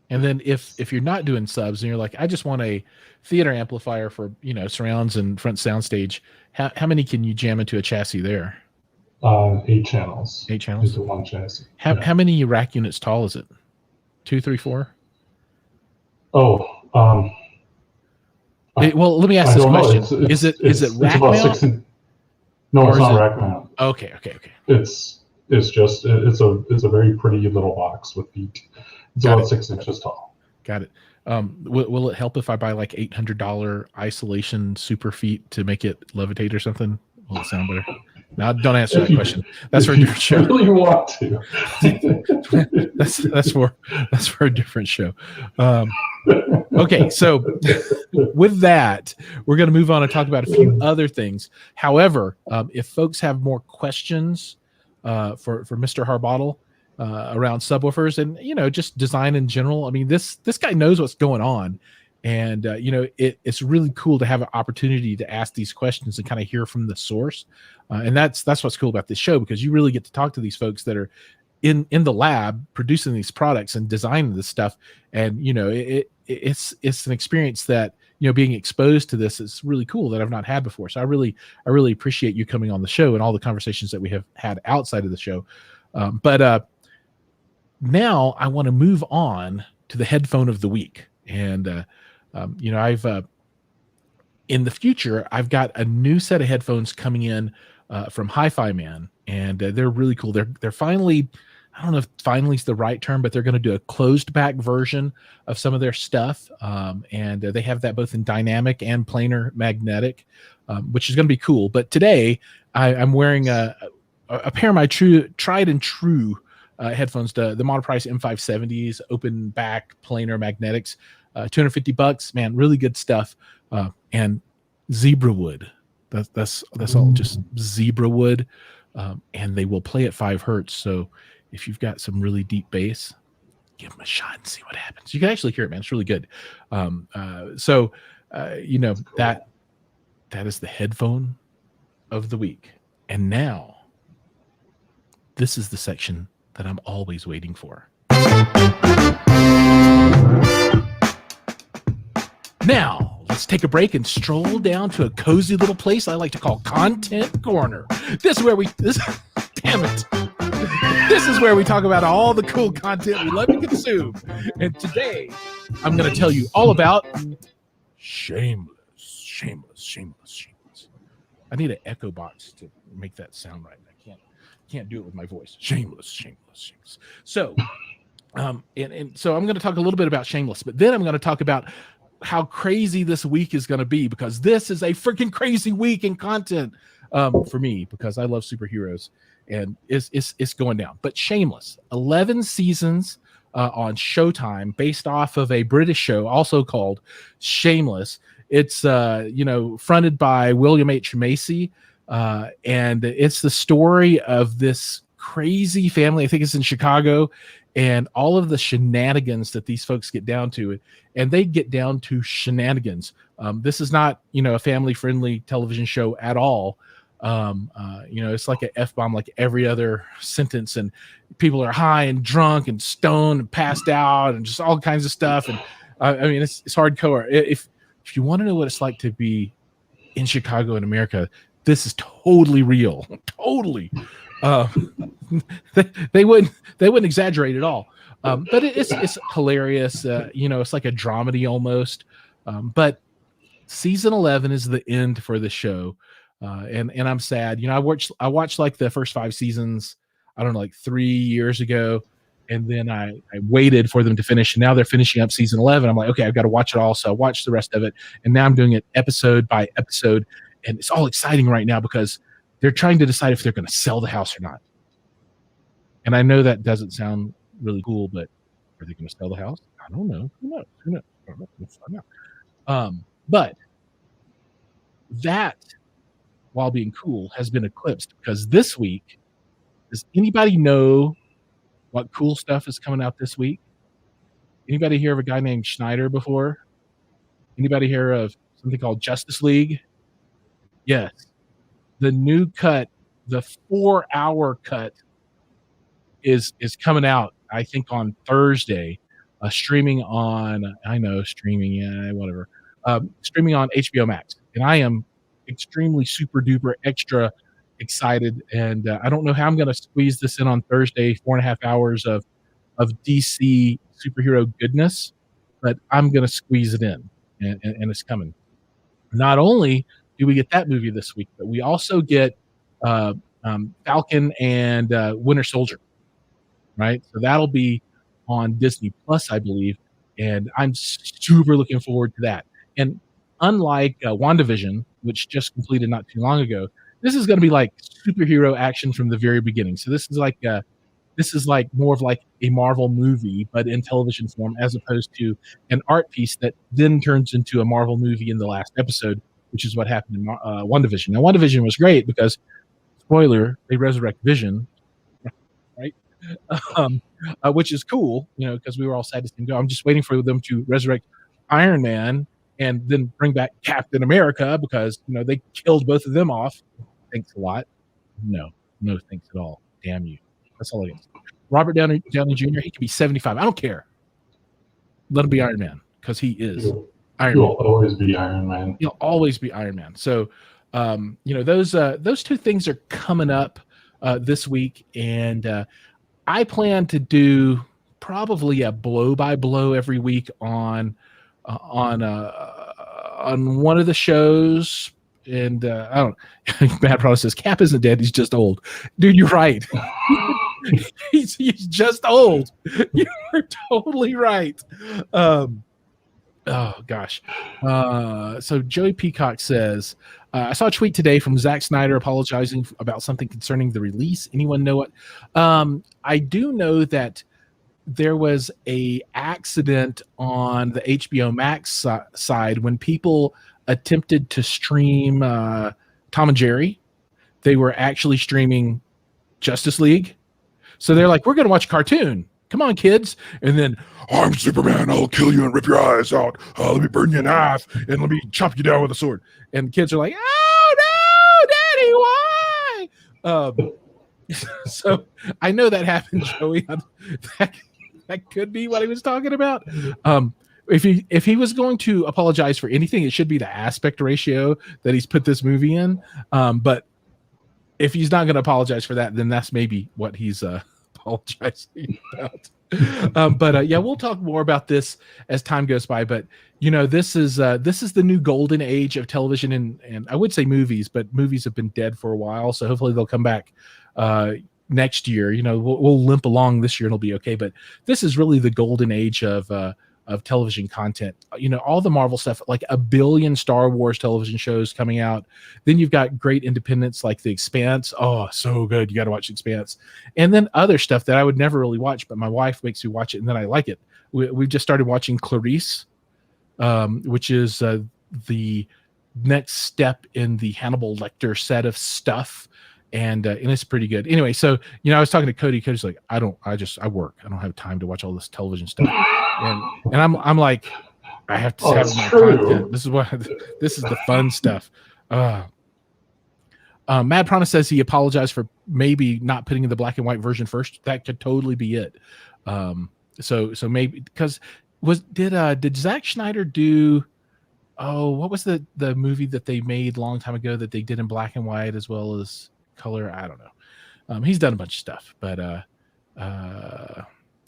And then if you're not doing subs and you're like, I just want a theater amplifier for, you know, surrounds and front soundstage, how many can you jam into a chassis there? 8 channels. 8 channels into 1 chassis. How many rack units tall is it? 2, 3, 4? Oh, well, let me ask this question: Is it rack about mount? 16, no, it's not rack mount. Okay. It's a very pretty little box with feet. It's about 6 inches tall. Got it. Will it help if I buy like $800 isolation super feet to make it levitate or something? Will it sound better? Now, don't answer that question. That's for a different show. Really want to? that's for a different show. Okay, so with that, we're going to move on and talk about a few other things. However, if folks have more questions for Mr. Harbottle around subwoofers and, you know, just design in general, I mean, this guy knows what's going on. And, you know, it's really cool to have an opportunity to ask these questions and kind of hear from the source. And that's what's cool about this show, because you really get to talk to these folks that are in the lab producing these products and designing this stuff. And, you know, it's an experience that, you know, being exposed to this is really cool that I've not had before. So I really appreciate you coming on the show and all the conversations that we have had outside of the show. But now I want to move on to the headphone of the week. And, you know, I've in the future, I've got a new set of headphones coming in from Hi-Fi Man, and they're really cool. They're finally, I don't know if finally is the right term, but they're going to do a closed back version of some of their stuff. And they have that both in dynamic and planar magnetic, which is going to be cool. But today I'm wearing a pair of my tried and true headphones, the Monoprice M570s, open back planar magnetics, $250, man, really good stuff. And zebra wood. That's all just zebra wood. And they will play at 5 hertz. So if you've got some really deep bass, give them a shot and see what happens. You can actually hear it, man. It's really good. So you know, that is the headphone of the week. And now this is the section that I'm always waiting for. Now, let's take a break and stroll down to a cozy little place I like to call Content Corner. This is where damn it. This is where we talk about all the cool content we love to consume. And today, I'm going to tell you all about shameless. I need an echo box to make that sound right. I can't do it with my voice. Shameless. So, and so I'm going to talk a little bit about Shameless, but then I'm going to talk about how crazy this week is going to be, because this is a freaking crazy week in content for me, because I love superheroes, and it's going down. But Shameless, 11 seasons on Showtime, based off of a British show also called Shameless. It's you know, fronted by William H. Macy, and it's the story of this crazy family. I think it's in Chicago, and all of the shenanigans that these folks get down to, and they get down to shenanigans. This is not, you know, a family-friendly television show at all. You know, it's like an F-bomb like every other sentence, and people are high and drunk and stoned and passed out and just all kinds of stuff. And I mean, it's hardcore. If you want to know what it's like to be in Chicago in America, this is totally real. Totally. They wouldn't exaggerate at all. But it's hilarious. You know, it's like a dramedy almost. But season 11 is the end for the show. And I'm sad. You know, I watched like the first 5 seasons, I don't know, like 3 years ago. And then I waited for them to finish. And now they're finishing up season 11. I'm like, okay, I've got to watch it all. So I watched the rest of it. And now I'm doing it episode by episode. And it's all exciting right now because they're trying to decide if they're going to sell the house or not. And I know that doesn't sound really cool, but are they going to sell the house? I don't know. Who knows? But that, while being cool, has been eclipsed because this week, does anybody know what cool stuff is coming out this week? Anybody hear of a guy named Schneider before? Anybody hear of something called Justice League? Yes. The new cut, the 4-hour cut, is coming out, I think, on Thursday, streaming on, whatever, streaming on HBO Max. And I am extremely super duper extra excited. And I don't know how I'm going to squeeze this in on Thursday, 4.5 hours of DC superhero goodness, but I'm going to squeeze it in, and it's coming. Not only do we get that movie this week, but we also get Falcon and Winter Soldier, right? So that'll be on Disney Plus, I believe, and I'm super looking forward to that. And unlike WandaVision, which just completed not too long ago, this is going to be like superhero action from the very beginning. So this is like more of like a Marvel movie, but in television form, as opposed to an art piece that then turns into a Marvel movie in the last episode, which is what happened in WandaVision. Now, WandaVision was great because, spoiler, they resurrect Vision, right? Which is cool, because we were all sad to see him go. I'm just waiting for them to resurrect Iron Man and then bring back Captain America because, they killed both of them off. Thanks a lot. No thanks at all. Damn you. That's all I get. Robert Downey Jr., he can be 75. I don't care. Let him be Iron Man because he is Iron Man. He'll always be Iron Man. He'll always be Iron Man. So, those two things are coming up this week, and I plan to do probably a blow by blow every week on one of the shows. And I don't. Bad Product says Cap isn't dead; he's just old. Dude, you're right. he's just old. You're totally right. Oh gosh. So Joey Peacock says, I saw a tweet today from Zack Snyder apologizing about something concerning the release. Anyone know what? I do know that there was a accident on the HBO Max side when people attempted to stream Tom and Jerry. They were actually streaming Justice League. So they're like, we're going to watch a cartoon. Come on, kids. And then, I'm Superman. I'll kill you and rip your eyes out. Let me burn you in half and let me chop you down with a sword. And kids are like, oh, no, Daddy, why? So I know that happened, Joey. That could be what he was talking about. If he was going to apologize for anything, it should be the aspect ratio that he's put this movie in. But if he's not going to apologize for that, then that's maybe what he's apologizing about. But we'll talk more about this as time goes by. But this is the new golden age of television and I would say movies, but movies have been dead for a while. So hopefully they'll come back next year. We'll limp along this year and it'll be okay. But this is really the golden age of television content. All the Marvel stuff, like 1 billion Star Wars television shows coming out. Then you've got great independents like The Expanse. Oh, so good. You got to watch Expanse. And then other stuff that I would never really watch, but my wife makes me watch it and then I like it. We've just started watching Clarice, which is the next step in the Hannibal Lecter set of stuff. And it's pretty good. Anyway, so I was talking to Cody. Cody's like, I work. I don't have time to watch all this television stuff. And I'm like, I have to have my content. This is the fun stuff. Mad Promise says he apologized for maybe not putting in the black and white version first. That could totally be it. So maybe because did Zack Snyder do? Oh, what was the movie that they made a long time ago that they did in black and white as well as color? I don't know. He's done a bunch of stuff, but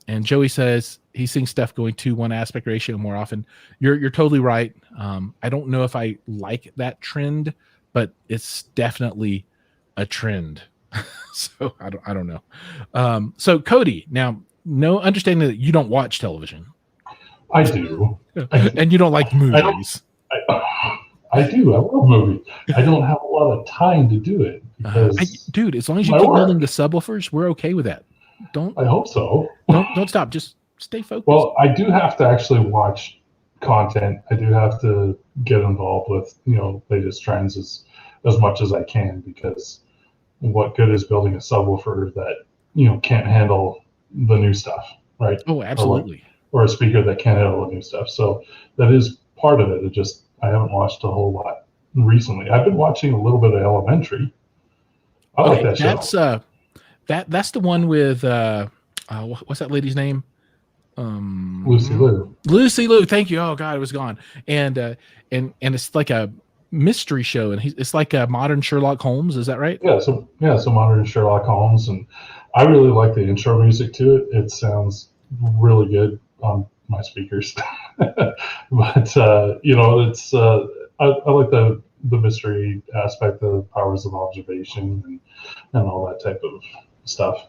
and Joey says he's seeing stuff going to 1 aspect ratio more often. You're totally right. I don't know if I like that trend, but it's definitely a trend. So I don't know. So Cody, now no understanding that you don't watch television. I do. And you don't like movies. I do. I love movies. I don't have a lot of time to do it. Dude, as long as you keep building the subwoofers, we're okay with that. I hope so. Don't stop. Just stay focused. Well, I do have to actually watch content. I do have to get involved with, latest trends as much as I can, because what good is building a subwoofer that, can't handle the new stuff, right? Oh, absolutely. Or a speaker that can't handle the new stuff. So that is part of it. I haven't watched a whole lot recently. I've been watching a little bit of Elementary. I like that show. That's the one with what's that lady's name? Lucy Liu. Lucy Liu. Thank you. Oh God, it was gone. And it's like a mystery show, and it's like a modern Sherlock Holmes. Is that right? Yeah. So modern Sherlock Holmes, and I really like the intro music to it. It sounds really good on my speakers. But it's I like the mystery aspect, the powers of observation, and all that type of stuff.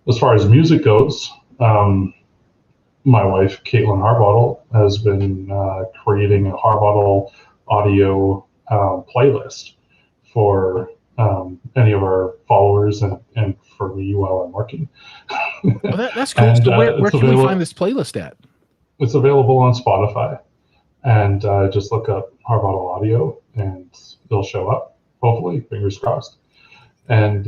As far as music goes, my wife, Caitlin Harbottle, has been creating a Harbottle Audio playlist for any of our followers and for me while I'm working. Well, that's cool. So where can we find this playlist at? It's available on Spotify, and just look up Harbottle Audio and it'll show up, hopefully, fingers crossed. And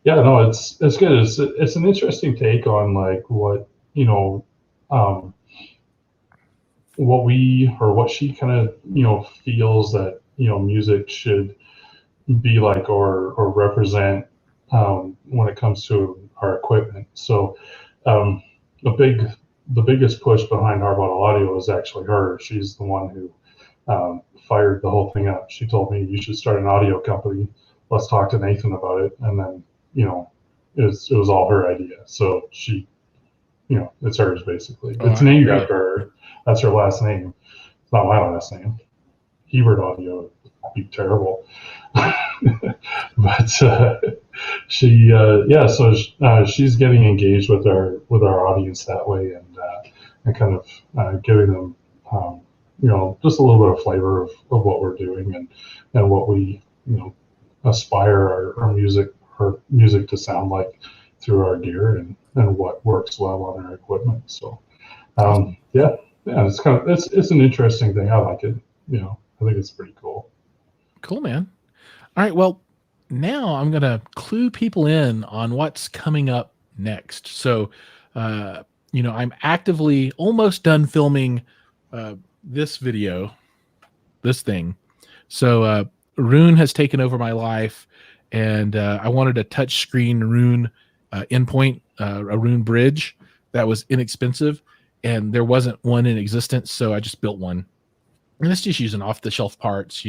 it's good. It's an interesting take on like what what she kind of feels that music should be like or represent when it comes to our equipment. So the biggest push behind Harbottle Audio is actually her. She's the one who fired the whole thing up. She told me, you should start an audio company. Let's talk to Nathan about it. And then it was all her idea. So she, it's hers basically. It's named after her. That's her last name. It's not my last name. Hebert Audio would be terrible. But she's getting engaged with our audience that way, and kind of giving them just a little bit of flavor of what we're doing and what we aspire our music to sound like through our gear and what works well on our equipment. So it's an interesting thing. I like it. I think it's pretty cool. Cool, man. All right, well, now I'm going to clue people in on what's coming up next. So, I'm actively almost done filming this video, this thing. So, Rune has taken over my life, and I wanted a touch screen Rune endpoint, a Rune bridge that was inexpensive, and there wasn't one in existence, so I just built one. And it's just using off-the-shelf parts,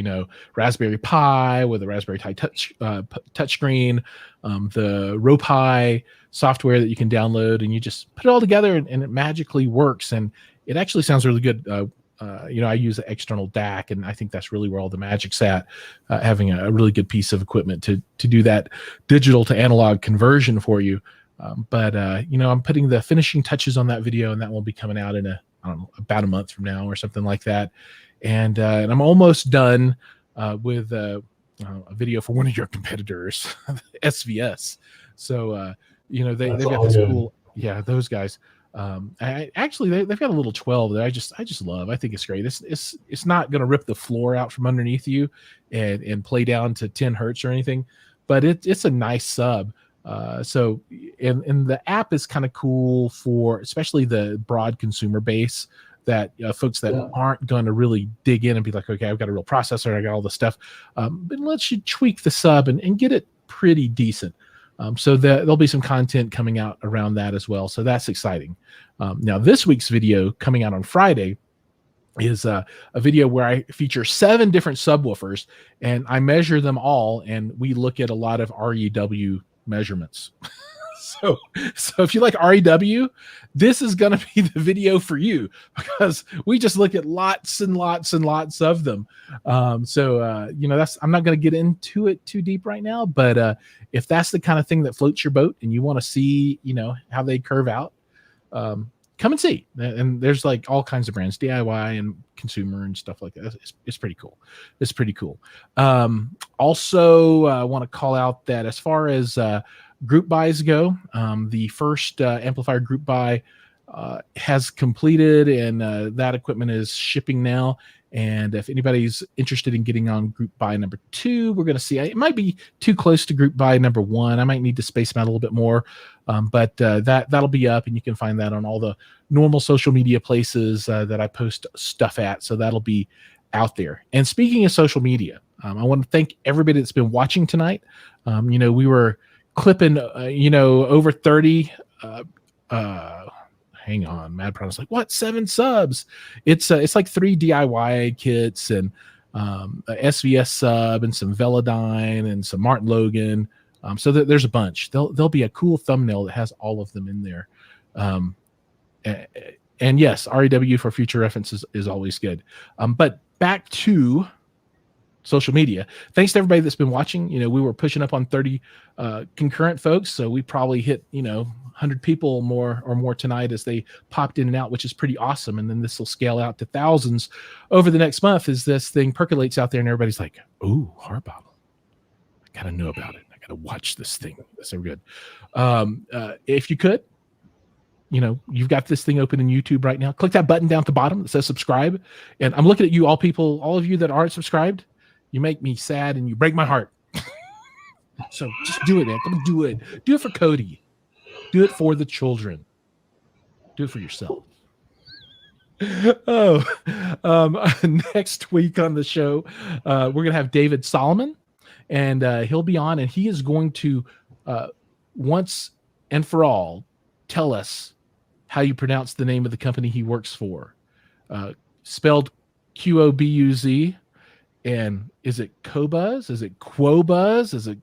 Raspberry Pi with a Raspberry Pi touchscreen, the RoPi software that you can download, and you just put it all together, and it magically works. And it actually sounds really good. I use an external DAC, and I think that's really where all the magic's at, having a really good piece of equipment to do that digital to analog conversion for you. I'm putting the finishing touches on that video, and that will be coming out in about a month from now or something like that. And I'm almost done with a video for one of your competitors, SVS. So they've got this cool, those guys. They've got a little 12 that I just love. I think it's great. It's not going to rip the floor out from underneath you and play down to 10 hertz or anything, but it's a nice sub. So the app is kind of cool for especially the broad consumer base, that folks that aren't going to really dig in and be like, okay, I've got a real processor, I got all this stuff, but it lets you tweak the sub and get it pretty decent. So there'll be some content coming out around that as well. So that's exciting. Now, this week's video coming out on Friday is a video where I feature 7 different subwoofers, and I measure them all, and we look at a lot of REW measurements. So if you like REW, this is going to be the video for you, because we just look at lots and lots and lots of them. I'm not going to get into it too deep right now, but if that's the kind of thing that floats your boat and you want to see, how they curve out, come and see. And there's like all kinds of brands, DIY and consumer and stuff like that. It's pretty cool. It's pretty cool. Also, I want to call out that as far as group buys go, the first amplifier group buy has completed, and that equipment is shipping now. And if anybody's interested in getting on group buy number 2, we're going to see. It might be too close to group buy number 1. I might need to space them out a little bit more, but that'll be up, and you can find that on all the normal social media places that I post stuff at. So that'll be out there. And speaking of social media, I want to thank everybody that's been watching tonight. We were clipping, over 30. Hang on, Mad Piranha's like, what? 7 subs? It's like 3 DIY kits and a SVS sub and some Velodyne and some Martin Logan. So there's a bunch. There'll be a cool thumbnail that has all of them in there. And yes, REW for future reference is always good. But back to social media. Thanks to everybody that's been watching. We were pushing up on 30 concurrent folks, so we probably hit 100 people more tonight as they popped in and out, which is pretty awesome. And then this will scale out to thousands over the next month as this thing percolates out there, and everybody's like, "Ooh, Harbottle! I gotta know about it. I gotta watch this thing. That's so good." If you could, you've got this thing open in YouTube right now. Click that button down at the bottom that says subscribe. And I'm looking at you, all of you that aren't subscribed. You make me sad and you break my heart. So just do it, man. Come on, do it. Do it for Cody. Do it for the children. Do it for yourself. Next week on the show, we're going to have David Solomon, and he'll be on, and he is going to once and for all tell us how you pronounce the name of the company he works for. Spelled Qobuz. And is it Qobuz? Is it Quobuz? Is it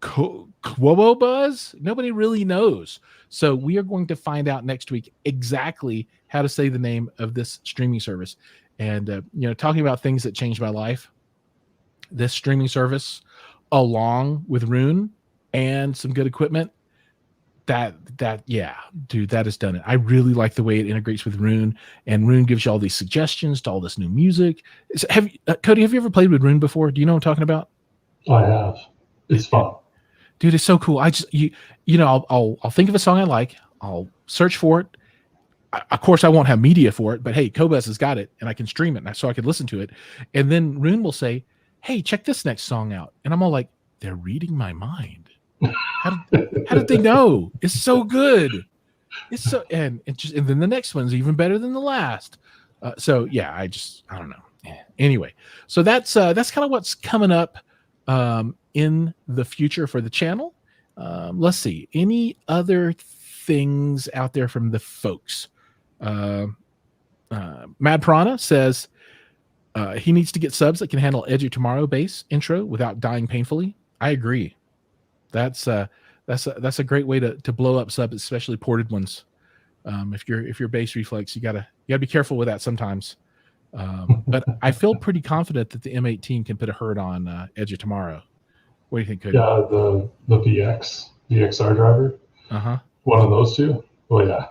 Quobuz? Nobody really knows. So we are going to find out next week exactly how to say the name of this streaming service. And, talking about things that changed my life, this streaming service, along with Rune and some good equipment, yeah, dude, that has done it. I really like the way it integrates with Rune, and Rune gives you all these suggestions to all this new music. Cody, have you ever played with Rune before? Do you know what I'm talking about? I have. It's fun. Dude, it's so cool. I'll think of a song I like. I'll search for it. Of course, I won't have media for it, but hey, Qobuz has got it, and I can stream it, so I can listen to it. And then Rune will say, "Hey, check this next song out," and I'm all like, "They're reading my mind. How did they know? It's so good. It's so and then the next one's even better than the last." So yeah, I don't know. Anyway, so that's kind of what's coming up in the future for the channel. Let's see, any other things out there from the folks. Mad Piranha says he needs to get subs that can handle Edge of Tomorrow bass intro without dying painfully. I agree. That's a great way to blow up subs, especially ported ones. If your bass reflex, you gotta be careful with that sometimes. But I feel pretty confident that the M18 can put a hurt on Edge of Tomorrow. What do you think, Cody? Yeah, the VXR driver. One of those two. Oh yeah.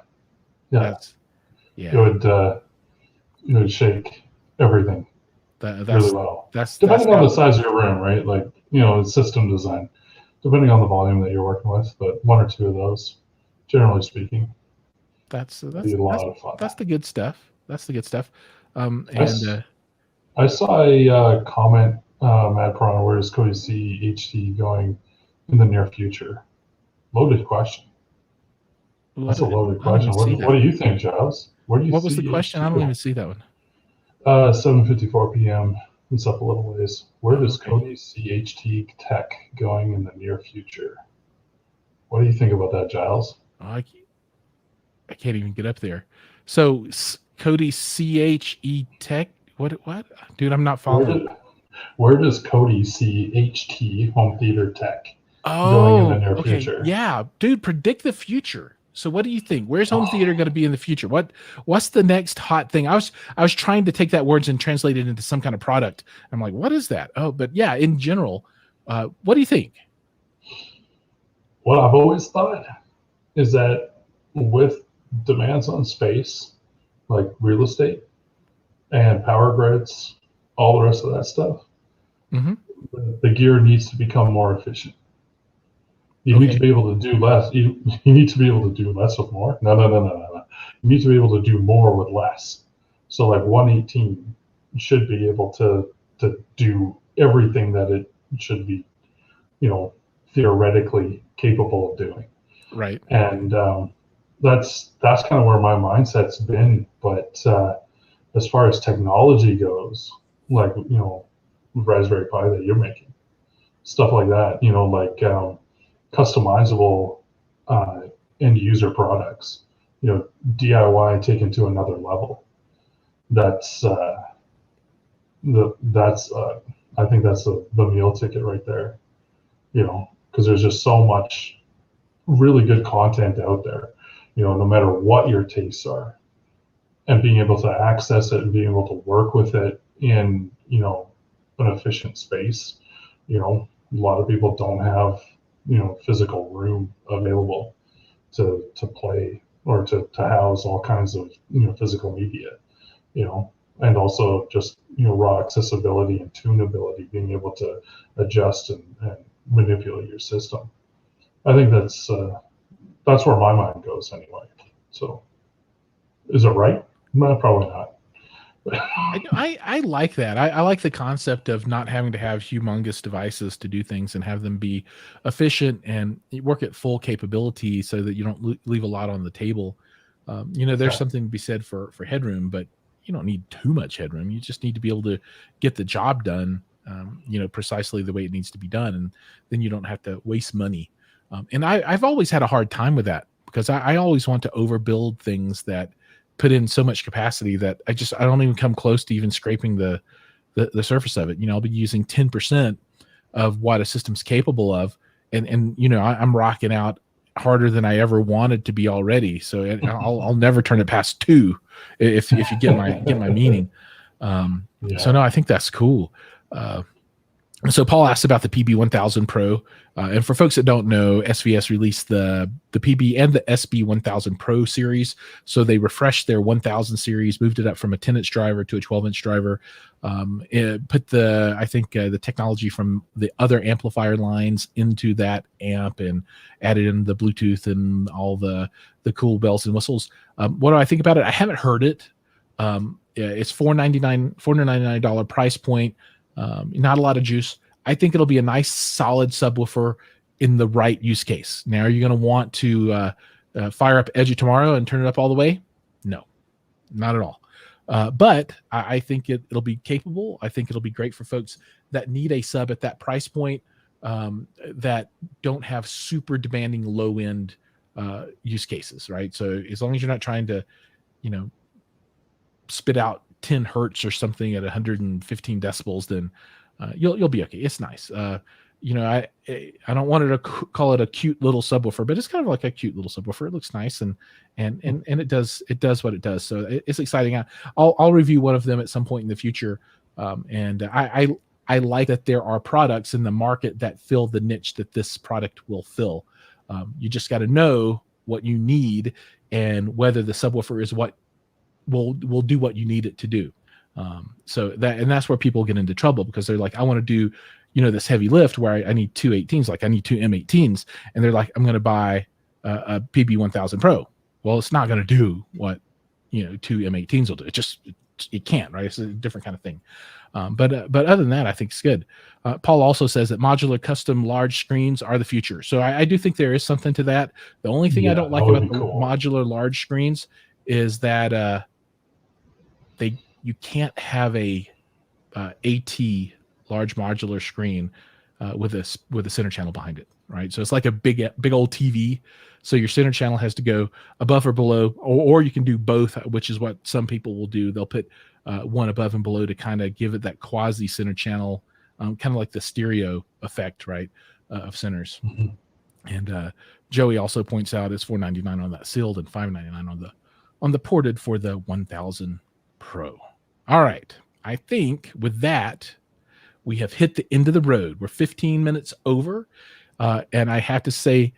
It would shake everything really well. Depending on the size of your room, right? Like system design. Depending on the volume that you're working with, but 1 or 2 of those, generally speaking, that's be a lot of fun. That's the good stuff. I saw a comment, Mad Piranha, where does Cody see HT going in the near future? Loaded question. That's a loaded question. What do you think, Giles? What was the question? I don't even see that one. 7:54 p.m. It's up a little ways. Where does Cody see HT tech going in the near future? What do you think about that, Giles? I can't even get up there. So Cody CHE tech. What? Dude, I'm not following. Where does Cody see HT home theater tech going in the near future? Yeah, dude, predict the future. So what do you think? Where's home theater going to be in the future? What's the next hot thing? I was trying to take that words and translate it into some kind of product. I'm like, what is that? Oh, but yeah, in general, what do you think? What I've always thought is that with demands on space, like real estate and power grids, all the rest of that stuff, the gear needs to become more efficient. You need to be able to do less. You need to be able to do less with more. No. You need to be able to do more with less. So like 118 should be able to do everything that it should be, theoretically capable of doing. Right. And that's kind of where my mindset's been. But as far as technology goes, like, Raspberry Pi that you're making, stuff like that, like customizable end user products, DIY taken to another level. That's I think that's the meal ticket right there, because there's just so much really good content out there, no matter what your tastes are, and being able to access it and being able to work with it in, an efficient space. A lot of people don't have, physical room available to play or to house all kinds of, physical media, and also just, raw accessibility and tunability, being able to adjust and manipulate your system. I think that's where my mind goes anyway. So is it right? No, probably not. I like that. I like the concept of not having to have humongous devices to do things and have them be efficient and work at full capability so that you don't leave a lot on the table. There's something to be said for headroom, but you don't need too much headroom. You just need to be able to get the job done, precisely the way it needs to be done. And then you don't have to waste money. And I've always had a hard time with that because I always want to overbuild things that put in so much capacity that I don't even come close to even scraping the surface of it. I'll be using 10% of what a system's capable of. And I'm rocking out harder than I ever wanted to be already. So I'll never turn it past 2 if you get my meaning. So no, I think that's cool. So Paul asked about the PB1000 Pro, and for folks that don't know, SVS released the PB and the SB1000 Pro series. So they refreshed their 1000 series, moved it up from a 10-inch driver to a 12-inch driver. It put the technology from the other amplifier lines into that amp and added in the Bluetooth and all the cool bells and whistles. What do I think about it? I haven't heard it. It's $499 price point. Not a lot of juice. I think it'll be a nice solid subwoofer in the right use case. Now, are you going to want to fire up Edgy tomorrow and turn it up all the way? No, not at all. But I think it'll be capable. I think it'll be great for folks that need a sub at that price point, that don't have super demanding low end use cases, right? So as long as you're not trying to, spit out 10 hertz or something at 115 decibels, then you'll be okay. It's nice. I don't want to call it a cute little subwoofer, but it's kind of like a cute little subwoofer. It looks nice and it does what it does. So it's exciting. I'll review one of them at some point in the future. And I like that there are products in the market that fill the niche that this product will fill. You just got to know what you need and whether the subwoofer is what will do what you need it to do. So that's where people get into trouble, because they're like, I want to do, this heavy lift where I need two 18s, like I need two M18s. And they're like, I'm going to buy a PB1000 Pro. Well, it's not going to do what, two M18s will do. It can't, right? It's a different kind of thing. But other than that, I think it's good. Paul also says that modular custom large screens are the future. So I do think there is something to that. The only thing I don't like about the modular large screens is that you can't have a AT large modular screen with a center channel behind it, right? So it's like a big old TV. So your center channel has to go above or below, or you can do both, which is what some people will do. They'll put one above and below to kind of give it that quasi center channel, kind of like the stereo effect, right, of centers. Mm-hmm. And Joey also points out it's $499 on that sealed and $599 on the ported for the 1000 Pro. All right. I think with that, we have hit the end of the road. We're 15 minutes over. And I have to say,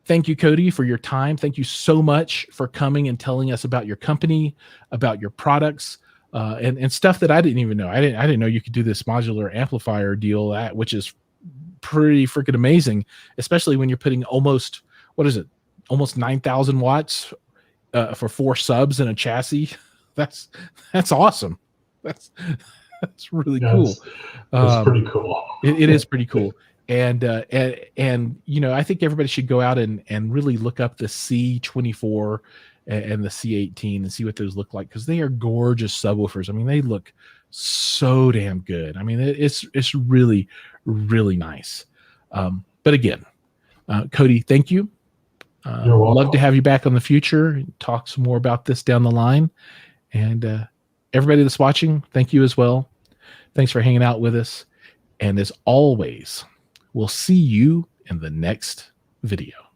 thank you, Cody, for your time. Thank you so much for coming and telling us about your company, about your products, and stuff that I didn't even know. I didn't know you could do this modular amplifier deal, which is pretty freaking amazing, especially when you're putting almost 9,000 watts for 4 subs and a chassis. That's awesome. That's really cool. It's pretty cool. It is pretty cool. And you know, I think everybody should go out and really look up the C24 and the C18 and see what those look like, because they are gorgeous subwoofers. I mean, they look so damn good. I mean, it's really, really nice. But again, Cody, thank you. You're welcome. Love to have you back on the future and talk some more about this down the line. And everybody that's watching, thank you as well. Thanks for hanging out with us. And as always, we'll see you in the next video.